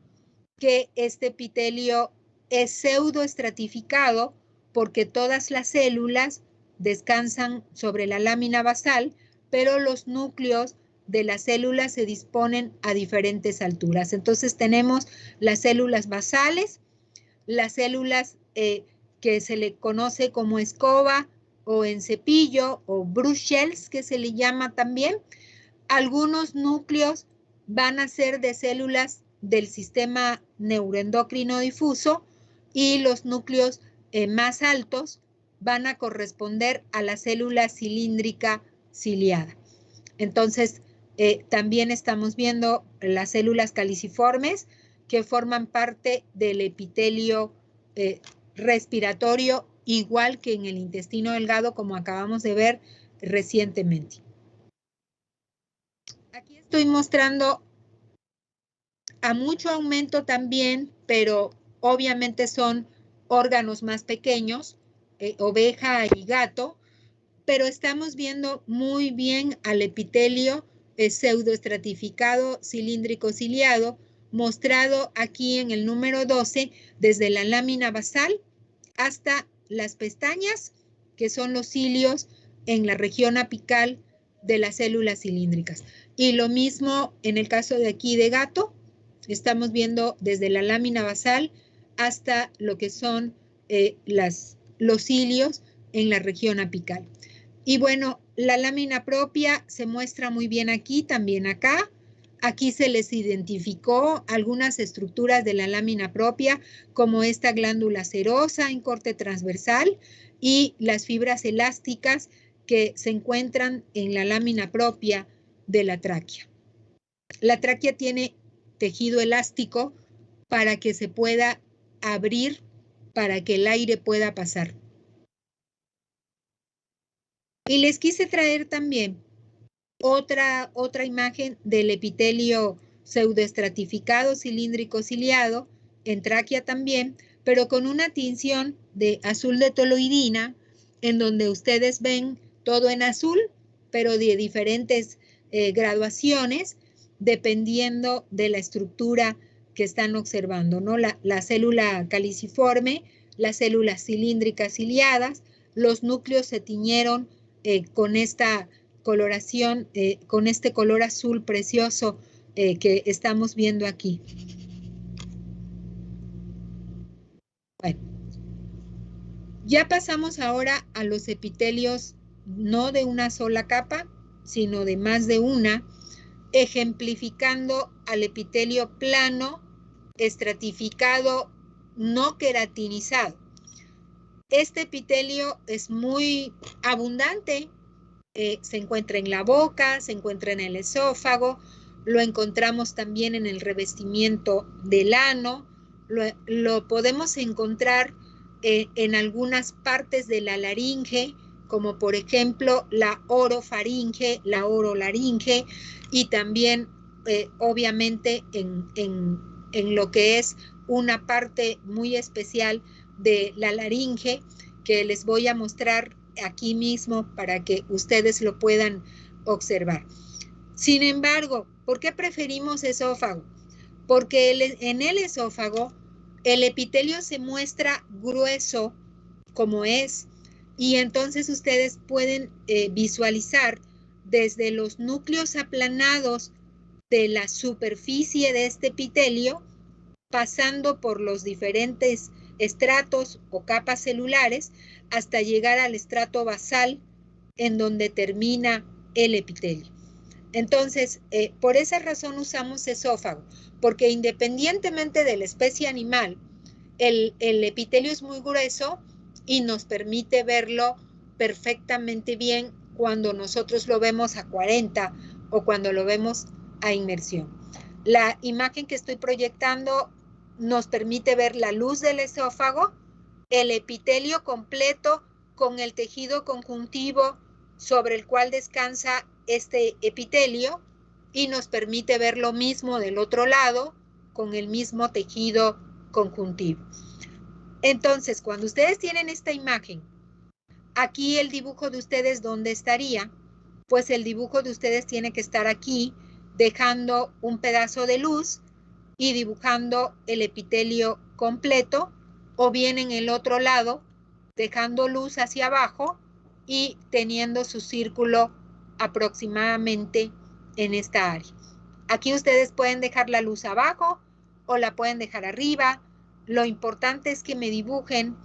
que este epitelio es pseudoestratificado porque todas las células descansan sobre la lámina basal, pero los núcleos de las células se disponen a diferentes alturas. Entonces tenemos las células basales, las células que se le conoce como escoba o en cepillo o brush shells, que se le llama también. Algunos núcleos van a ser de células del sistema neuroendocrino difuso y los núcleos más altos van a corresponder a la célula cilíndrica ciliada. Entonces, también estamos viendo las células caliciformes que forman parte del epitelio respiratorio, igual que en el intestino delgado, como acabamos de ver recientemente. Aquí estoy mostrando a mucho aumento también, pero obviamente son órganos más pequeños, oveja y gato, pero estamos viendo muy bien al epitelio pseudoestratificado cilíndrico ciliado, mostrado aquí en el número 12, desde la lámina basal hasta las pestañas, que son los cilios en la región apical de las células cilíndricas. Y lo mismo en el caso de aquí de gato, estamos viendo desde la lámina basal hasta lo que son los cilios en la región apical. Y bueno, la lámina propia se muestra muy bien aquí, también acá. Aquí se les identificó algunas estructuras de la lámina propia, como esta glándula serosa en corte transversal y las fibras elásticas que se encuentran en la lámina propia de la tráquea. La tráquea tiene tejido elástico para que se pueda abrir, para que el aire pueda pasar. Y les quise traer también otra imagen del epitelio pseudoestratificado cilíndrico ciliado, en tráquea también, pero con una tinción de azul de toloidina, en donde ustedes ven todo en azul, pero de diferentes graduaciones, dependiendo de la estructura que están observando, ¿no? La célula caliciforme, las células cilíndricas ciliadas, los núcleos se tiñeron con esta coloración, con este color azul precioso que estamos viendo aquí. Bueno, ya pasamos ahora a los epitelios no de una sola capa, sino de más de una, ejemplificando al epitelio plano, estratificado, no queratinizado. Este epitelio es muy abundante, se encuentra en la boca, se encuentra en el esófago, lo encontramos también en el revestimiento del ano, lo podemos encontrar en algunas partes de la laringe, como por ejemplo la orofaringe, la orolaringe, y también obviamente en lo que es una parte muy especial de la laringe, que les voy a mostrar aquí mismo para que ustedes lo puedan observar. Sin embargo, ¿por qué preferimos esófago? Porque en el esófago el epitelio se muestra grueso como es, y entonces ustedes pueden visualizar desde los núcleos aplanados de la superficie de este epitelio, pasando por los diferentes estratos o capas celulares hasta llegar al estrato basal, en donde termina el epitelio. Entonces, por esa razón usamos esófago, porque independientemente de la especie animal, el epitelio es muy grueso y nos permite verlo perfectamente bien cuando nosotros lo vemos a 40 o cuando lo vemos a inmersión. La imagen que estoy proyectando nos permite ver la luz del esófago, el epitelio completo con el tejido conjuntivo sobre el cual descansa este epitelio, y nos permite ver lo mismo del otro lado con el mismo tejido conjuntivo. Entonces, cuando ustedes tienen esta imagen, aquí el dibujo de ustedes, ¿dónde estaría? Pues el dibujo de ustedes tiene que estar aquí, dejando un pedazo de luz y dibujando el epitelio completo, o bien en el otro lado, dejando luz hacia abajo y teniendo su círculo aproximadamente en esta área. Aquí ustedes pueden dejar la luz abajo o la pueden dejar arriba. Lo importante es que me dibujen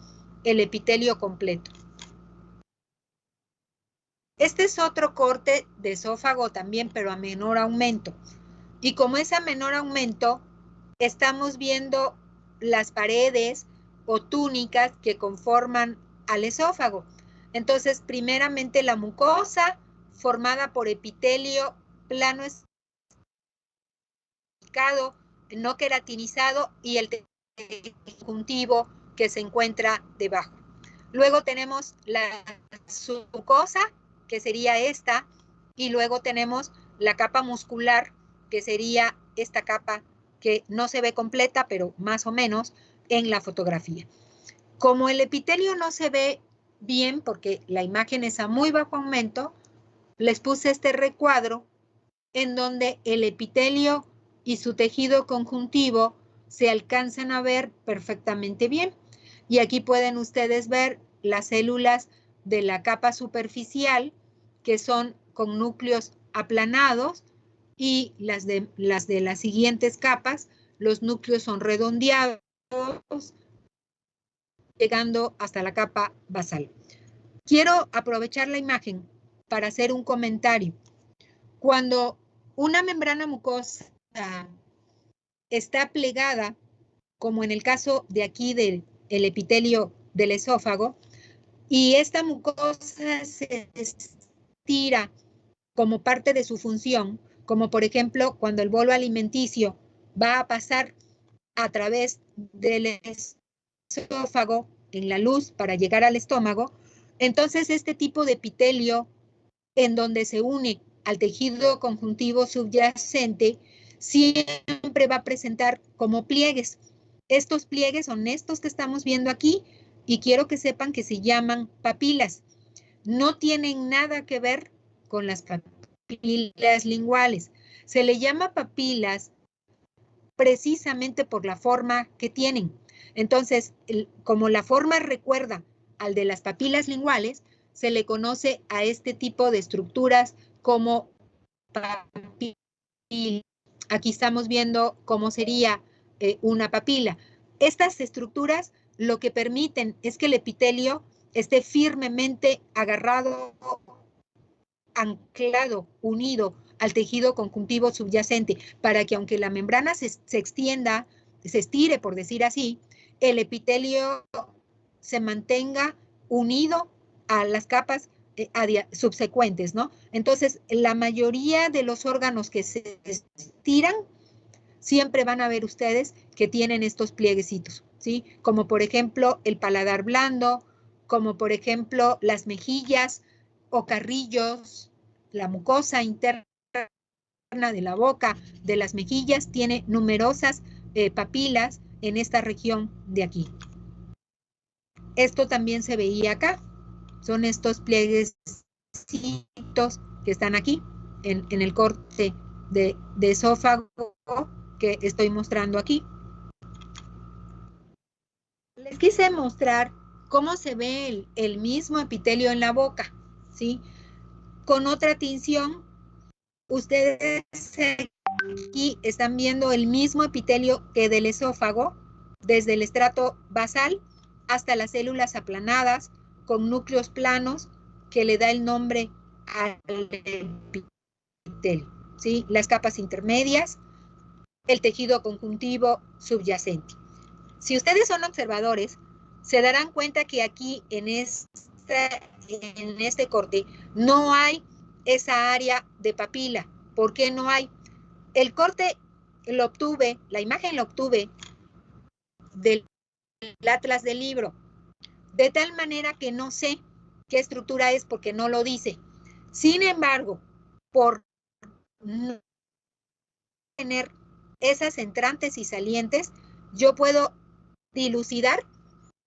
el epitelio completo. Este es otro corte de esófago también, pero a menor aumento. Y como es a menor aumento, estamos viendo las paredes o túnicas que conforman al esófago. Entonces, primeramente la mucosa formada por epitelio plano estriado, no queratinizado, y el tejido conjuntivo que se encuentra debajo. Luego tenemos la submucosa, que sería esta, y luego tenemos la capa muscular, que sería esta capa que no se ve completa, pero más o menos en la fotografía. Como el epitelio no se ve bien porque la imagen es a muy bajo aumento, les puse este recuadro en donde el epitelio y su tejido conjuntivo se alcanzan a ver perfectamente bien. Y aquí pueden ustedes ver las células de la capa superficial, que son con núcleos aplanados, y las de las siguientes capas, los núcleos son redondeados, llegando hasta la capa basal. Quiero aprovechar la imagen para hacer un comentario. Cuando una membrana mucosa está plegada, como en el caso de aquí del epitelio del esófago, y esta mucosa se estira como parte de su función, como por ejemplo cuando el bolo alimenticio va a pasar a través del esófago en la luz para llegar al estómago, entonces este tipo de epitelio en donde se une al tejido conjuntivo subyacente siempre va a presentar como pliegues. Estos pliegues son estos que estamos viendo aquí, y quiero que sepan que se llaman papilas. No tienen nada que ver con las papilas linguales. Se le llama papilas precisamente por la forma que tienen. Entonces, como la forma recuerda al de las papilas linguales, se le conoce a este tipo de estructuras como papila. Aquí estamos viendo cómo sería una papila. Estas estructuras lo que permiten es que el epitelio esté firmemente agarrado, anclado, unido al tejido conjuntivo subyacente, para que aunque la membrana se extienda, se estire, por decir así, el epitelio se mantenga unido a las capas subsecuentes, ¿no? Entonces, la mayoría de los órganos que se estiran, siempre van a ver ustedes que tienen estos plieguecitos, ¿sí? Como por ejemplo el paladar blando, como por ejemplo las mejillas o carrillos, la mucosa interna de la boca, de las mejillas, tiene numerosas papilas en esta región de aquí. Esto también se veía acá. Son estos plieguecitos que están aquí en el corte de esófago que estoy mostrando aquí. Les quise mostrar cómo se ve el mismo epitelio en la boca, ¿sí? Con otra tinción, ustedes aquí están viendo el mismo epitelio que del esófago, desde el estrato basal hasta las células aplanadas con núcleos planos, que le da el nombre al epitelio, ¿sí? Las capas intermedias, el tejido conjuntivo subyacente. Si ustedes son observadores, se darán cuenta que aquí en este corte no hay esa área de papila. ¿Por qué no hay? El corte lo obtuve, la imagen la obtuve del atlas del libro, de tal manera que no sé qué estructura es porque no lo dice. Sin embargo, por no tener esas entrantes y salientes, yo puedo dilucidar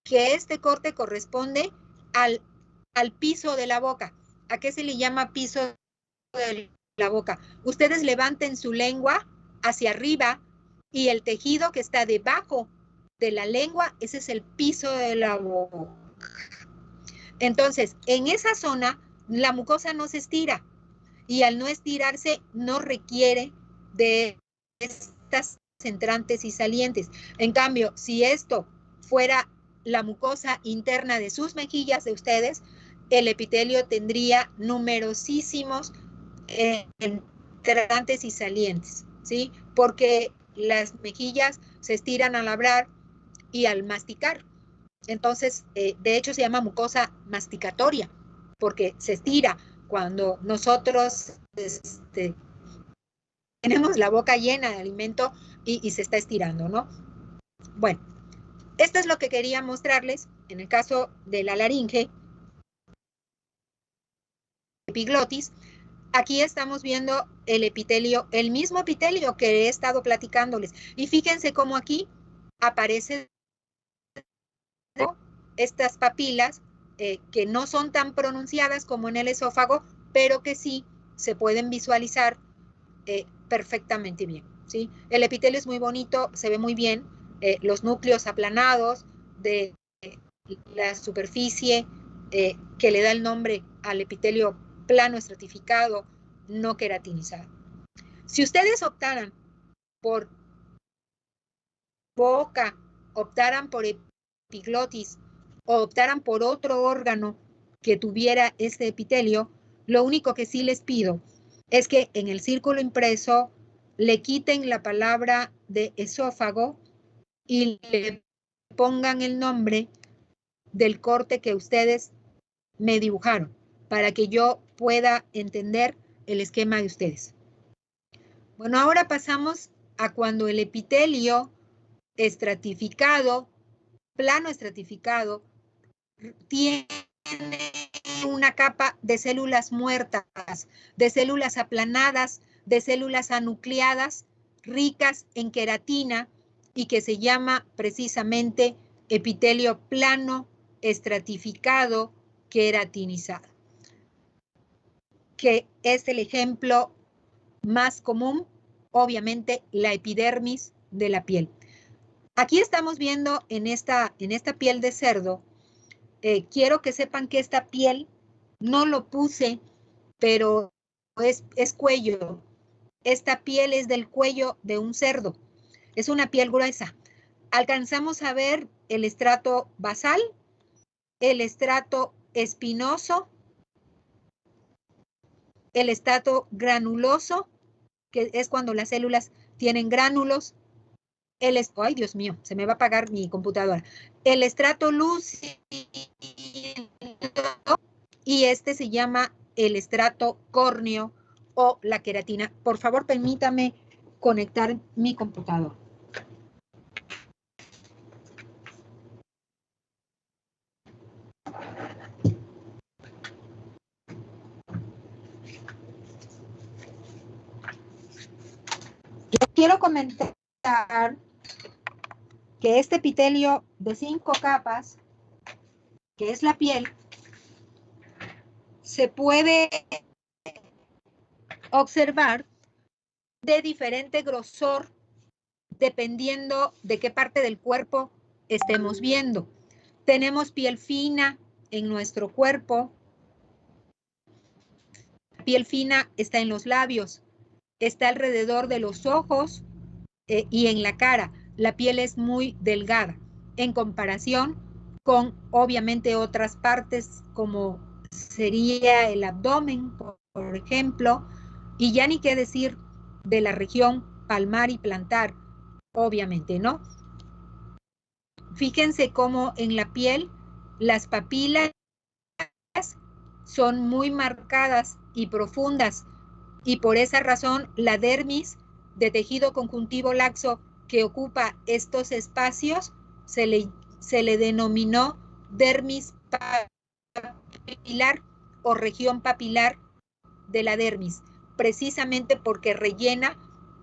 que este corte corresponde al piso de la boca. ¿A qué se le llama piso de la boca? Ustedes levanten su lengua hacia arriba y el tejido que está debajo de la lengua, ese es el piso de la boca. Entonces, en esa zona, la mucosa no se estira y al no estirarse, no requiere de estas entrantes y salientes. En cambio, si esto fuera la mucosa interna de sus mejillas de ustedes, el epitelio tendría numerosísimos entrantes y salientes, ¿sí? Porque las mejillas se estiran al hablar y al masticar. Entonces, de hecho se llama mucosa masticatoria, porque se estira cuando nosotros tenemos la boca llena de alimento y se está estirando, ¿no? Bueno, esto es lo que quería mostrarles en el caso de la laringe, epiglotis. Aquí estamos viendo el epitelio, el mismo epitelio que he estado platicándoles. Y fíjense cómo aquí aparecen estas papilas que no son tan pronunciadas como en el esófago, pero que sí se pueden visualizar perfectamente bien, ¿sí? El epitelio es muy bonito, se ve muy bien, los núcleos aplanados de la superficie que le da el nombre al epitelio plano estratificado, no queratinizado. Si ustedes optaran por boca, optaran por epiglotis o optaran por otro órgano que tuviera este epitelio, lo único que sí les pido es que en el círculo impreso le quiten la palabra de esófago y le pongan el nombre del corte que ustedes me dibujaron para que yo pueda entender el esquema de ustedes. Bueno, ahora pasamos a cuando el epitelio estratificado, plano estratificado, tiene una capa de células muertas, de células aplanadas, de células anucleadas, ricas en queratina y que se llama precisamente epitelio plano estratificado queratinizado, que es el ejemplo más común, obviamente la epidermis de la piel. Aquí estamos viendo en esta piel de cerdo, quiero que sepan que esta piel no lo puse, pero es cuello. Esta piel es del cuello de un cerdo. Es una piel gruesa. Alcanzamos a ver el estrato basal, el estrato espinoso, el estrato granuloso, que es cuando las células tienen gránulos. Ay, Dios mío, se me va a apagar mi computadora. El estrato lúcido y este se llama el estrato córneo o la queratina. Por favor, permítame conectar mi computador. Yo quiero comentar que este epitelio de 5 capas, que es la piel, se puede observar de diferente grosor dependiendo de qué parte del cuerpo estemos viendo. Tenemos piel fina en nuestro cuerpo. La piel fina está en los labios, está alrededor de los ojos y en la cara. La piel es muy delgada en comparación con, obviamente, otras partes como sería el abdomen, por ejemplo, y ya ni qué decir de la región palmar y plantar, obviamente, ¿no? Fíjense cómo en la piel las papilas son muy marcadas y profundas y por esa razón la dermis de tejido conjuntivo laxo que ocupa estos espacios se le denominó dermis papilar o región papilar de la dermis, precisamente porque rellena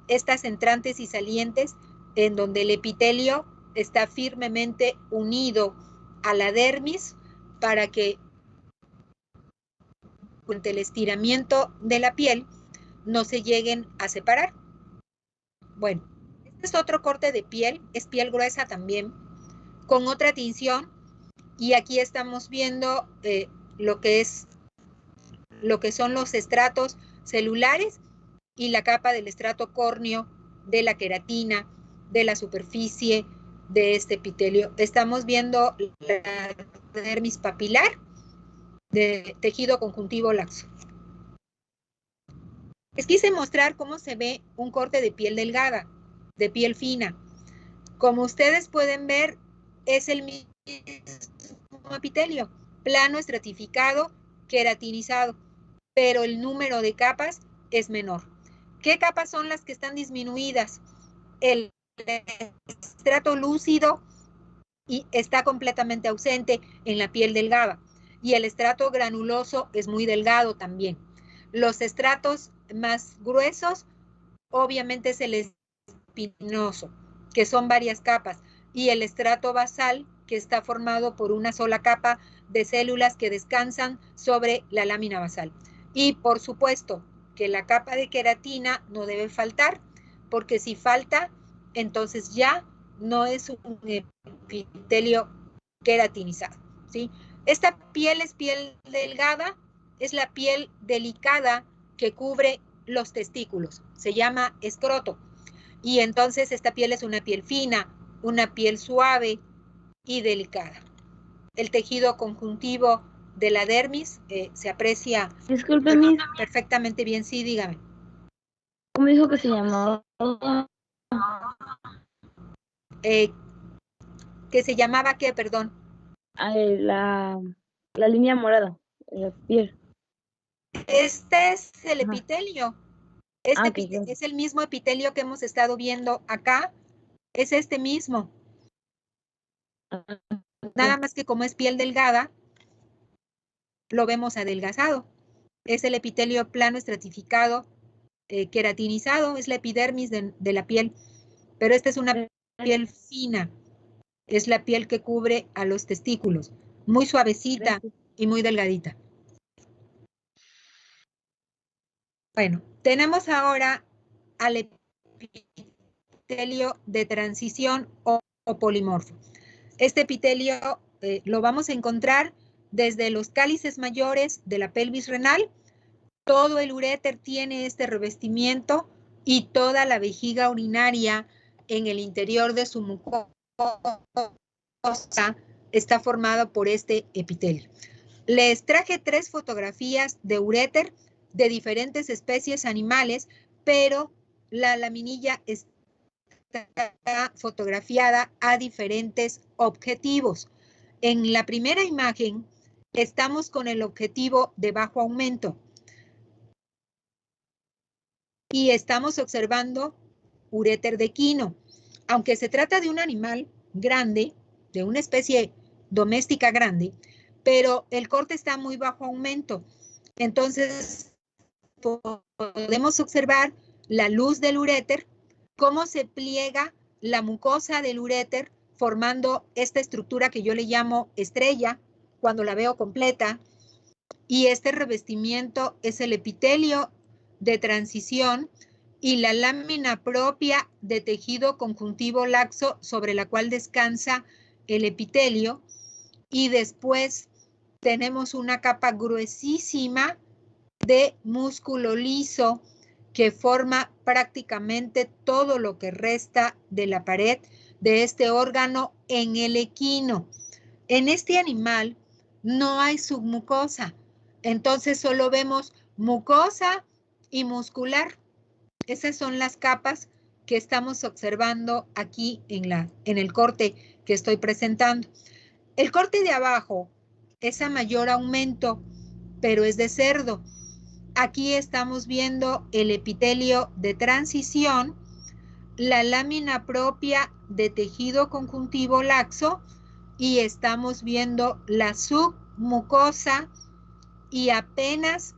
estas entrantes y salientes en donde el epitelio está firmemente unido a la dermis para que durante el estiramiento de la piel no se lleguen a separar. Bueno, este es otro corte de piel, es piel gruesa también, con otra tinción, y aquí estamos viendo lo que son los estratos celulares y la capa del estrato córneo, de la queratina, de la superficie de este epitelio. Estamos viendo la dermis papilar de tejido conjuntivo laxo. Les quise mostrar cómo se ve un corte de piel delgada, de piel fina. Como ustedes pueden ver, es el mismo epitelio, plano, estratificado, queratinizado, pero el número de capas es menor. ¿Qué capas son las que están disminuidas? El estrato lúcido y está completamente ausente en la piel delgada, y el estrato granuloso es muy delgado también. Los estratos más gruesos, obviamente, es el espinoso, que son varias capas, y el estrato basal, que está formado por una sola capa de células que descansan sobre la lámina basal. Y por supuesto que la capa de queratina no debe faltar, porque si falta, entonces ya no es un epitelio queratinizado, ¿sí? Esta piel es piel delgada, es la piel delicada que cubre los testículos, se llama escroto. Y entonces esta piel es una piel fina, una piel suave y delicada. El tejido conjuntivo de la dermis se aprecia. Disculpe, Miss. Perfectamente bien, sí, dígame. ¿Cómo dijo que se llamaba? ¿Que se llamaba qué, perdón? La línea morada, la piel. Este es el Ajá. epitelio. Okay, Es el mismo epitelio que hemos estado viendo acá. Es este mismo. Nada más que como es piel delgada, lo vemos adelgazado. Es el epitelio plano estratificado, queratinizado, es la epidermis de la piel, pero esta es una piel fina, es la piel que cubre a los testículos, muy suavecita y muy delgadita. Bueno, tenemos ahora al epitelio de transición o polimorfo. Este epitelio lo vamos a encontrar desde los cálices mayores de la pelvis renal. Todo el uréter tiene este revestimiento y toda la vejiga urinaria en el interior de su mucosa está formada por este epitelio. Les traje 3 fotografías de uréter de diferentes especies animales, pero la laminilla está fotografiada a diferentes objetivos. En la primera imagen estamos con el objetivo de bajo aumento y estamos observando uréter de equino. Aunque se trata de un animal grande, de una especie doméstica grande, pero el corte está muy bajo aumento. Entonces, podemos observar la luz del uréter, cómo se pliega la mucosa del uréter, formando esta estructura que yo le llamo estrella, cuando la veo completa, y este revestimiento es el epitelio de transición y la lámina propia de tejido conjuntivo laxo sobre la cual descansa el epitelio, y después tenemos una capa gruesísima de músculo liso que forma prácticamente todo lo que resta de la pared de este órgano en el equino. En este animal no hay submucosa, entonces solo vemos mucosa y muscular. Esas son las capas que estamos observando aquí en el corte que estoy presentando. El corte de abajo es a mayor aumento, pero es de cerdo. Aquí estamos viendo el epitelio de transición la lámina propia de tejido conjuntivo laxo y estamos viendo la submucosa y apenas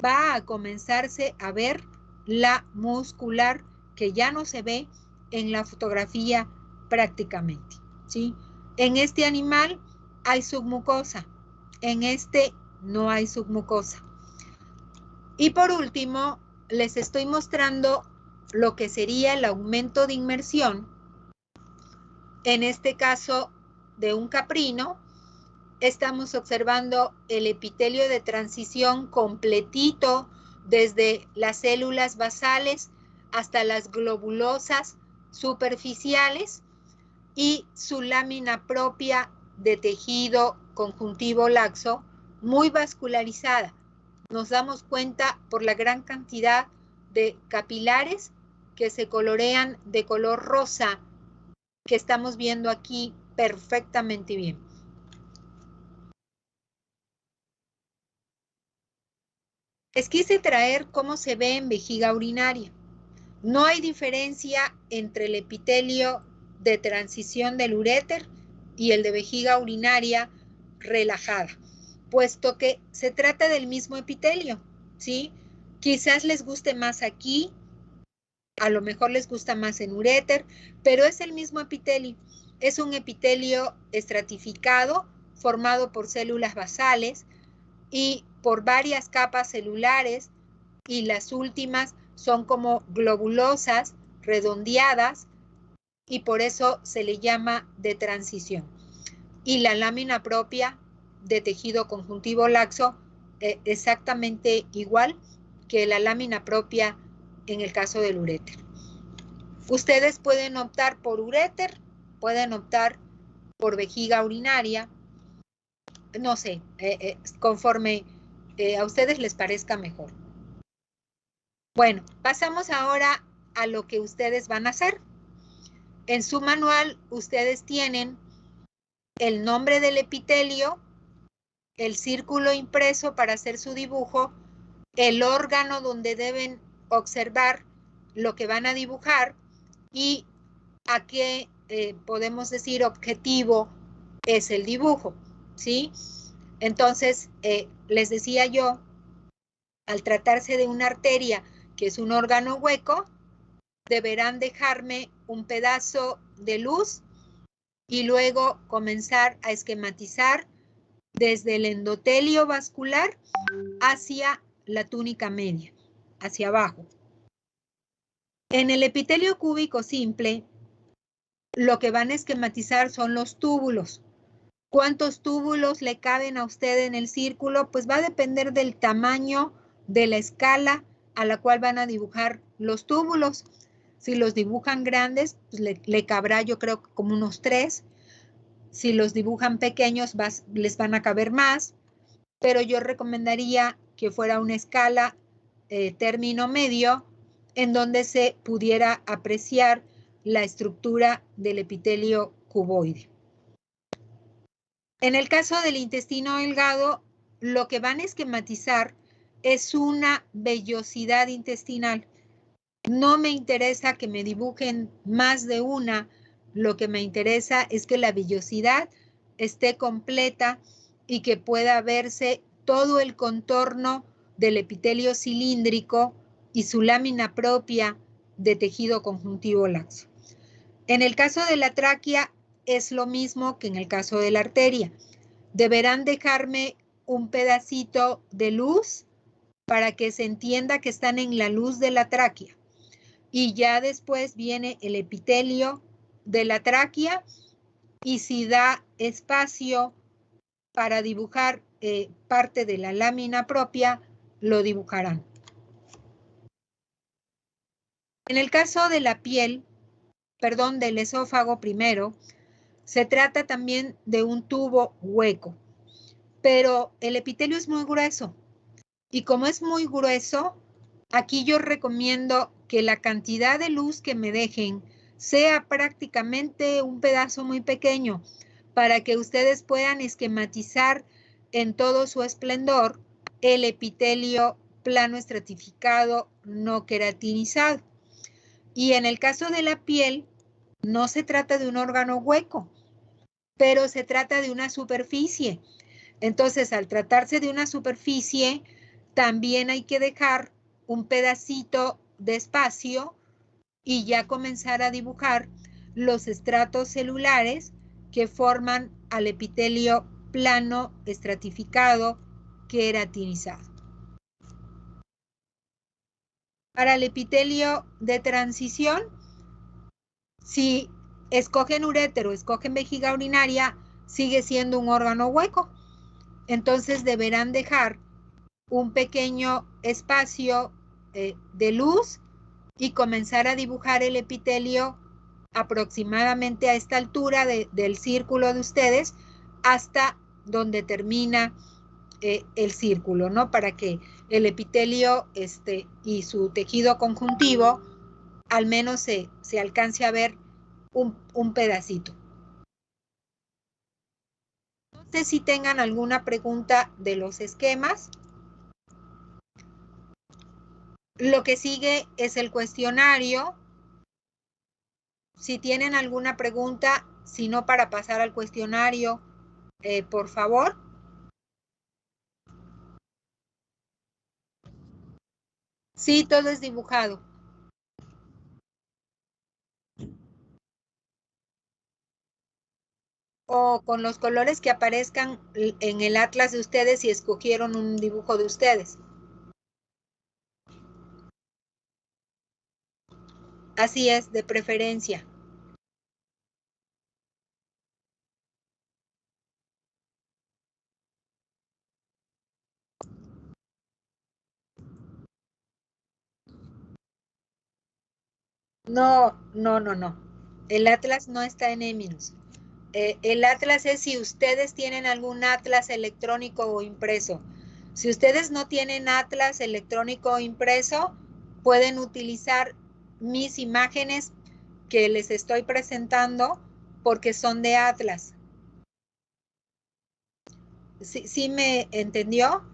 va a comenzarse a ver la muscular que ya no se ve en la fotografía prácticamente, ¿sí? En este animal hay submucosa, en este no hay submucosa. Y por último, les estoy mostrando lo que sería el aumento de inmersión, en este caso de un caprino. Estamos observando el epitelio de transición completito desde las células basales hasta las globulosas superficiales y su lámina propia de tejido conjuntivo laxo muy vascularizada. Nos damos cuenta por la gran cantidad de capilares que se colorean de color rosa que estamos viendo aquí perfectamente bien. Les quise traer cómo se ve en vejiga urinaria. No hay diferencia entre el epitelio de transición del uréter y el de vejiga urinaria relajada, puesto que se trata del mismo epitelio, ¿sí? Quizás les guste más aquí, a lo mejor les gusta más en uréter, pero es el mismo epitelio. Es un epitelio estratificado, formado por células basales y por varias capas celulares, y las últimas son como globulosas, redondeadas, y por eso se le llama de transición. Y la lámina propia de tejido conjuntivo laxo, exactamente igual que la lámina propia en el caso del uréter. Ustedes pueden optar por uréter, pueden optar por vejiga urinaria, no sé, conforme a ustedes les parezca mejor. Bueno, pasamos ahora a lo que ustedes van a hacer. En su manual ustedes tienen el nombre del epitelio, el círculo impreso para hacer su dibujo, el órgano donde deben observar lo que van a dibujar y a qué podemos decir objetivo es el dibujo, ¿sí? Entonces, les decía yo, al tratarse de una arteria, que es un órgano hueco, deberán dejarme un pedazo de luz y luego comenzar a esquematizar desde el endotelio vascular hacia la túnica media, hacia abajo. En el epitelio cúbico simple, lo que van a esquematizar son los túbulos. ¿Cuántos túbulos le caben a usted en el círculo? Pues va a depender del tamaño de la escala a la cual van a dibujar los túbulos. Si los dibujan grandes, pues le cabrá yo creo como unos 3. Si los dibujan pequeños, les van a caber más. Pero yo recomendaría que fuera una escala término medio en donde se pudiera apreciar la estructura del epitelio cuboide. En el caso del intestino delgado, lo que van a esquematizar es una vellosidad intestinal. No me interesa que me dibujen más de una, lo que me interesa es que la vellosidad esté completa y que pueda verse todo el contorno del epitelio cilíndrico y su lámina propia de tejido conjuntivo laxo. En el caso de la tráquea es lo mismo que en el caso de la arteria. Deberán dejarme un pedacito de luz para que se entienda que están en la luz de la tráquea. Y ya después viene el epitelio de la tráquea y si da espacio para dibujar parte de la lámina propia, lo dibujarán. En el caso de la piel, perdón, del esófago primero, se trata también de un tubo hueco, pero el epitelio es muy grueso y como es muy grueso, aquí yo recomiendo que la cantidad de luz que me dejen sea prácticamente un pedazo muy pequeño para que ustedes puedan esquematizar en todo su esplendor el epitelio plano estratificado no queratinizado. Y en el caso de la piel, no se trata de un órgano hueco, pero se trata de una superficie. Entonces, al tratarse de una superficie, también hay que dejar un pedacito de espacio y ya comenzar a dibujar los estratos celulares que forman al epitelio plano, estratificado, queratinizado. Para el epitelio de transición, si escogen urétero, escogen vejiga urinaria, sigue siendo un órgano hueco. Entonces deberán dejar un pequeño espacio de luz y comenzar a dibujar el epitelio aproximadamente a esta altura del círculo de ustedes hasta donde termina el círculo, ¿no? Para que el epitelio y su tejido conjuntivo al menos se alcance a ver un pedacito. No sé si tengan alguna pregunta de los esquemas. Lo que sigue es el cuestionario. Si tienen alguna pregunta, si no, para pasar al cuestionario, por favor. Sí, todo es dibujado. O con los colores que aparezcan en el atlas de ustedes si escogieron un dibujo de ustedes. Así es, de preferencia. No, no, no, no. El atlas no está en Eminus. El atlas es si ustedes tienen algún atlas electrónico o impreso. Si ustedes no tienen atlas electrónico o impreso, pueden utilizar mis imágenes que les estoy presentando porque son de atlas. ¿Sí me entendió?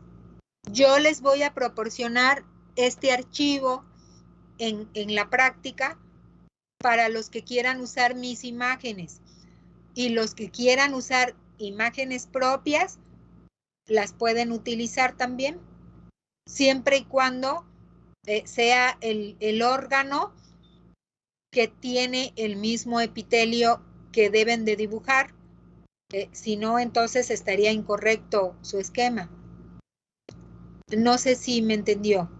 Yo les voy a proporcionar este archivo en la práctica para los que quieran usar mis imágenes. Y los que quieran usar imágenes propias, las pueden utilizar también, siempre y cuando sea el órgano que tiene el mismo epitelio que deben de dibujar. Si no, entonces estaría incorrecto su esquema. No sé si me entendió.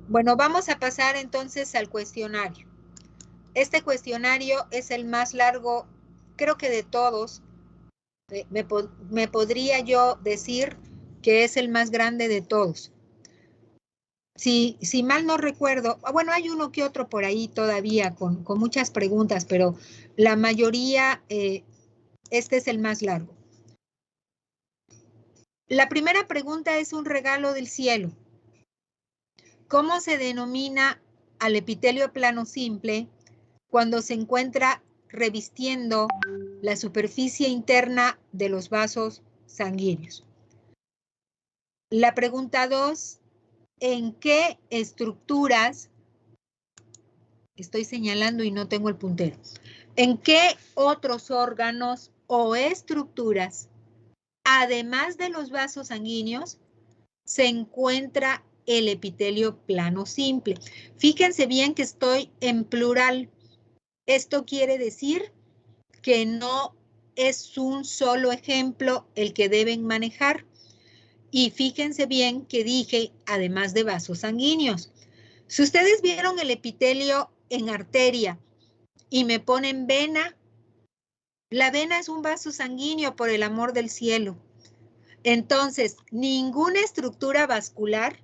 Bueno, vamos a pasar entonces al cuestionario. Este cuestionario es el más largo, creo que de todos. Me podría yo decir que es el más grande de todos. Si mal no recuerdo, bueno, hay uno que otro por ahí todavía con muchas preguntas, pero la mayoría, este es el más largo. La primera pregunta es un regalo del cielo. ¿Cómo se denomina al epitelio plano simple cuando se encuentra revistiendo la superficie interna de los vasos sanguíneos? La pregunta 2, ¿en qué estructuras, estoy señalando y no tengo el puntero, en qué otros órganos o estructuras, además de los vasos sanguíneos, se encuentra el epitelio plano simple? Fíjense bien que estoy en plural. Esto quiere decir que no es un solo ejemplo el que deben manejar. Y fíjense bien que dije, además de vasos sanguíneos. Si ustedes vieron el epitelio en arteria y me ponen vena, la vena es un vaso sanguíneo, por el amor del cielo. Entonces, ninguna estructura vascular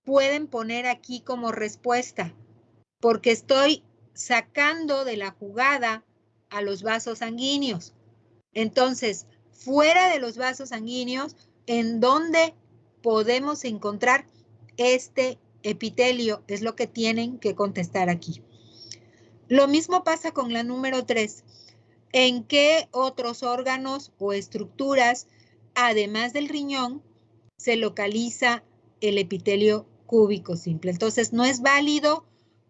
pueden poner aquí como respuesta, porque estoy sacando de la jugada a los vasos sanguíneos. Entonces, fuera de los vasos sanguíneos, ¿en dónde podemos encontrar este epitelio? Es lo que tienen que contestar aquí. Lo mismo pasa con la número 3. ¿En qué otros órganos o estructuras, además del riñón, se localiza el epitelio cúbico simple. Entonces, no es válido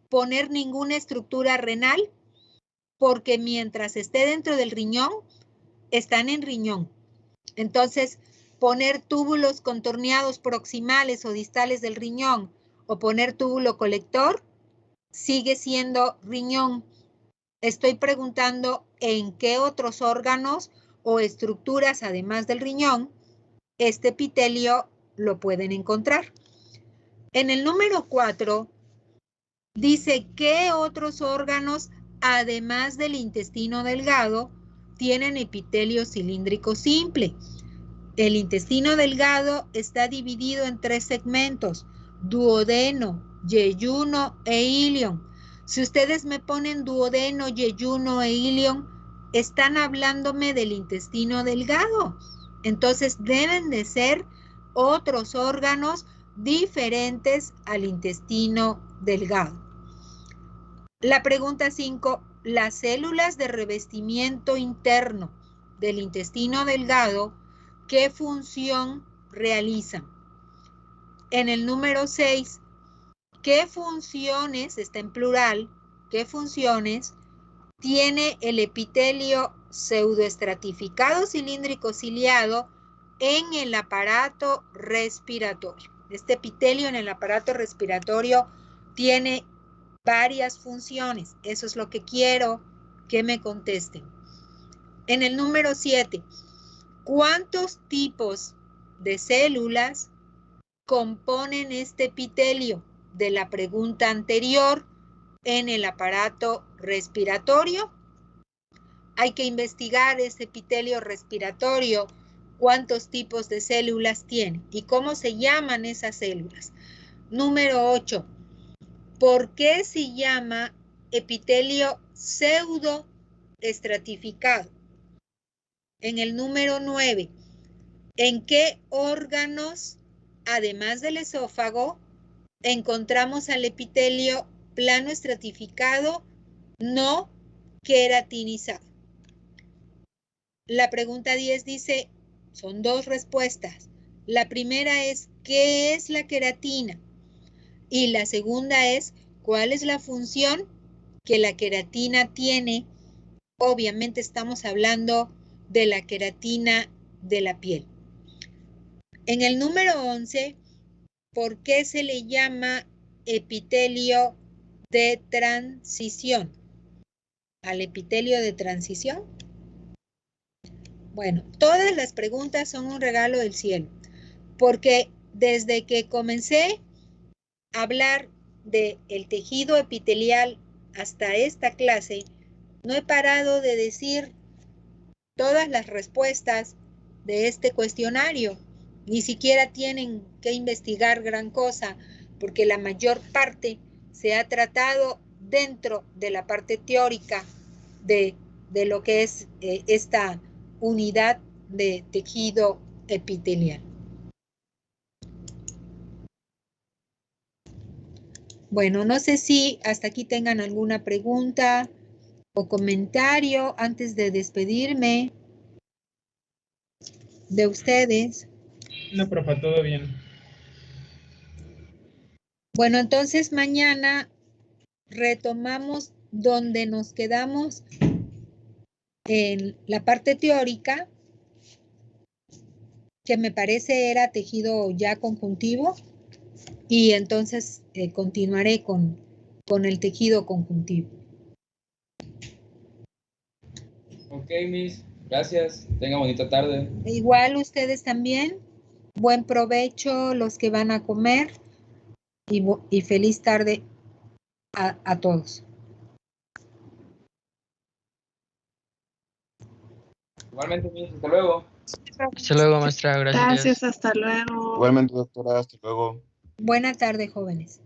poner ninguna estructura renal porque mientras esté dentro del riñón, están en riñón. Entonces, poner túbulos contorneados proximales o distales del riñón o poner túbulo colector sigue siendo riñón. Estoy preguntando en qué otros órganos o estructuras, además del riñón, este epitelio lo pueden encontrar. En el número 4, dice qué otros órganos, además del intestino delgado, tienen epitelio cilíndrico simple. El intestino delgado está dividido en 3 segmentos: duodeno, yeyuno e ilion. Si ustedes me ponen duodeno, yeyuno e ilion, están hablándome del intestino delgado. Entonces deben de ser otros órganos diferentes al intestino delgado. La pregunta 5, las células de revestimiento interno del intestino delgado, ¿qué función realizan? En el número 6, ¿qué funciones, está en plural, qué funciones tiene el epitelio pseudoestratificado cilíndrico ciliado en el aparato respiratorio? Este epitelio en el aparato respiratorio tiene varias funciones. Eso es lo que quiero que me contesten. En el número 7, ¿cuántos tipos de células componen este epitelio de la pregunta anterior en el aparato respiratorio? Hay que investigar ese epitelio respiratorio, cuántos tipos de células tiene y cómo se llaman esas células. Número 8, ¿por qué se llama epitelio pseudoestratificado? En el número 9, ¿en qué órganos, además del esófago, encontramos al epitelio plano estratificado no queratinizado? La pregunta 10 dice, son 2 respuestas. La primera es, ¿qué es la queratina? Y la segunda es, ¿cuál es la función que la queratina tiene? Obviamente estamos hablando de la queratina de la piel. En el número 11, ¿por qué se le llama epitelio de transición? ¿Al epitelio de transición? Bueno, todas las preguntas son un regalo del cielo, porque desde que comencé a hablar del tejido epitelial hasta esta clase, no he parado de decir todas las respuestas de este cuestionario. Ni siquiera tienen que investigar gran cosa, porque la mayor parte se ha tratado dentro de la parte teórica de lo que es esta unidad de tejido epitelial. Bueno, no sé si hasta aquí tengan alguna pregunta o comentario antes de despedirme de ustedes. No, profe, todo bien. Bueno, entonces mañana retomamos donde nos quedamos en la parte teórica, que me parece era tejido ya conjuntivo, y entonces continuaré con el tejido conjuntivo. Ok, Miss, gracias. Tenga bonita tarde. Igual ustedes también. Buen provecho los que van a comer y feliz tarde a todos. Igualmente, Miss, hasta luego. Hasta luego, maestra. Gracias. Gracias, hasta luego. Igualmente, doctora, hasta luego. Buena tarde, jóvenes.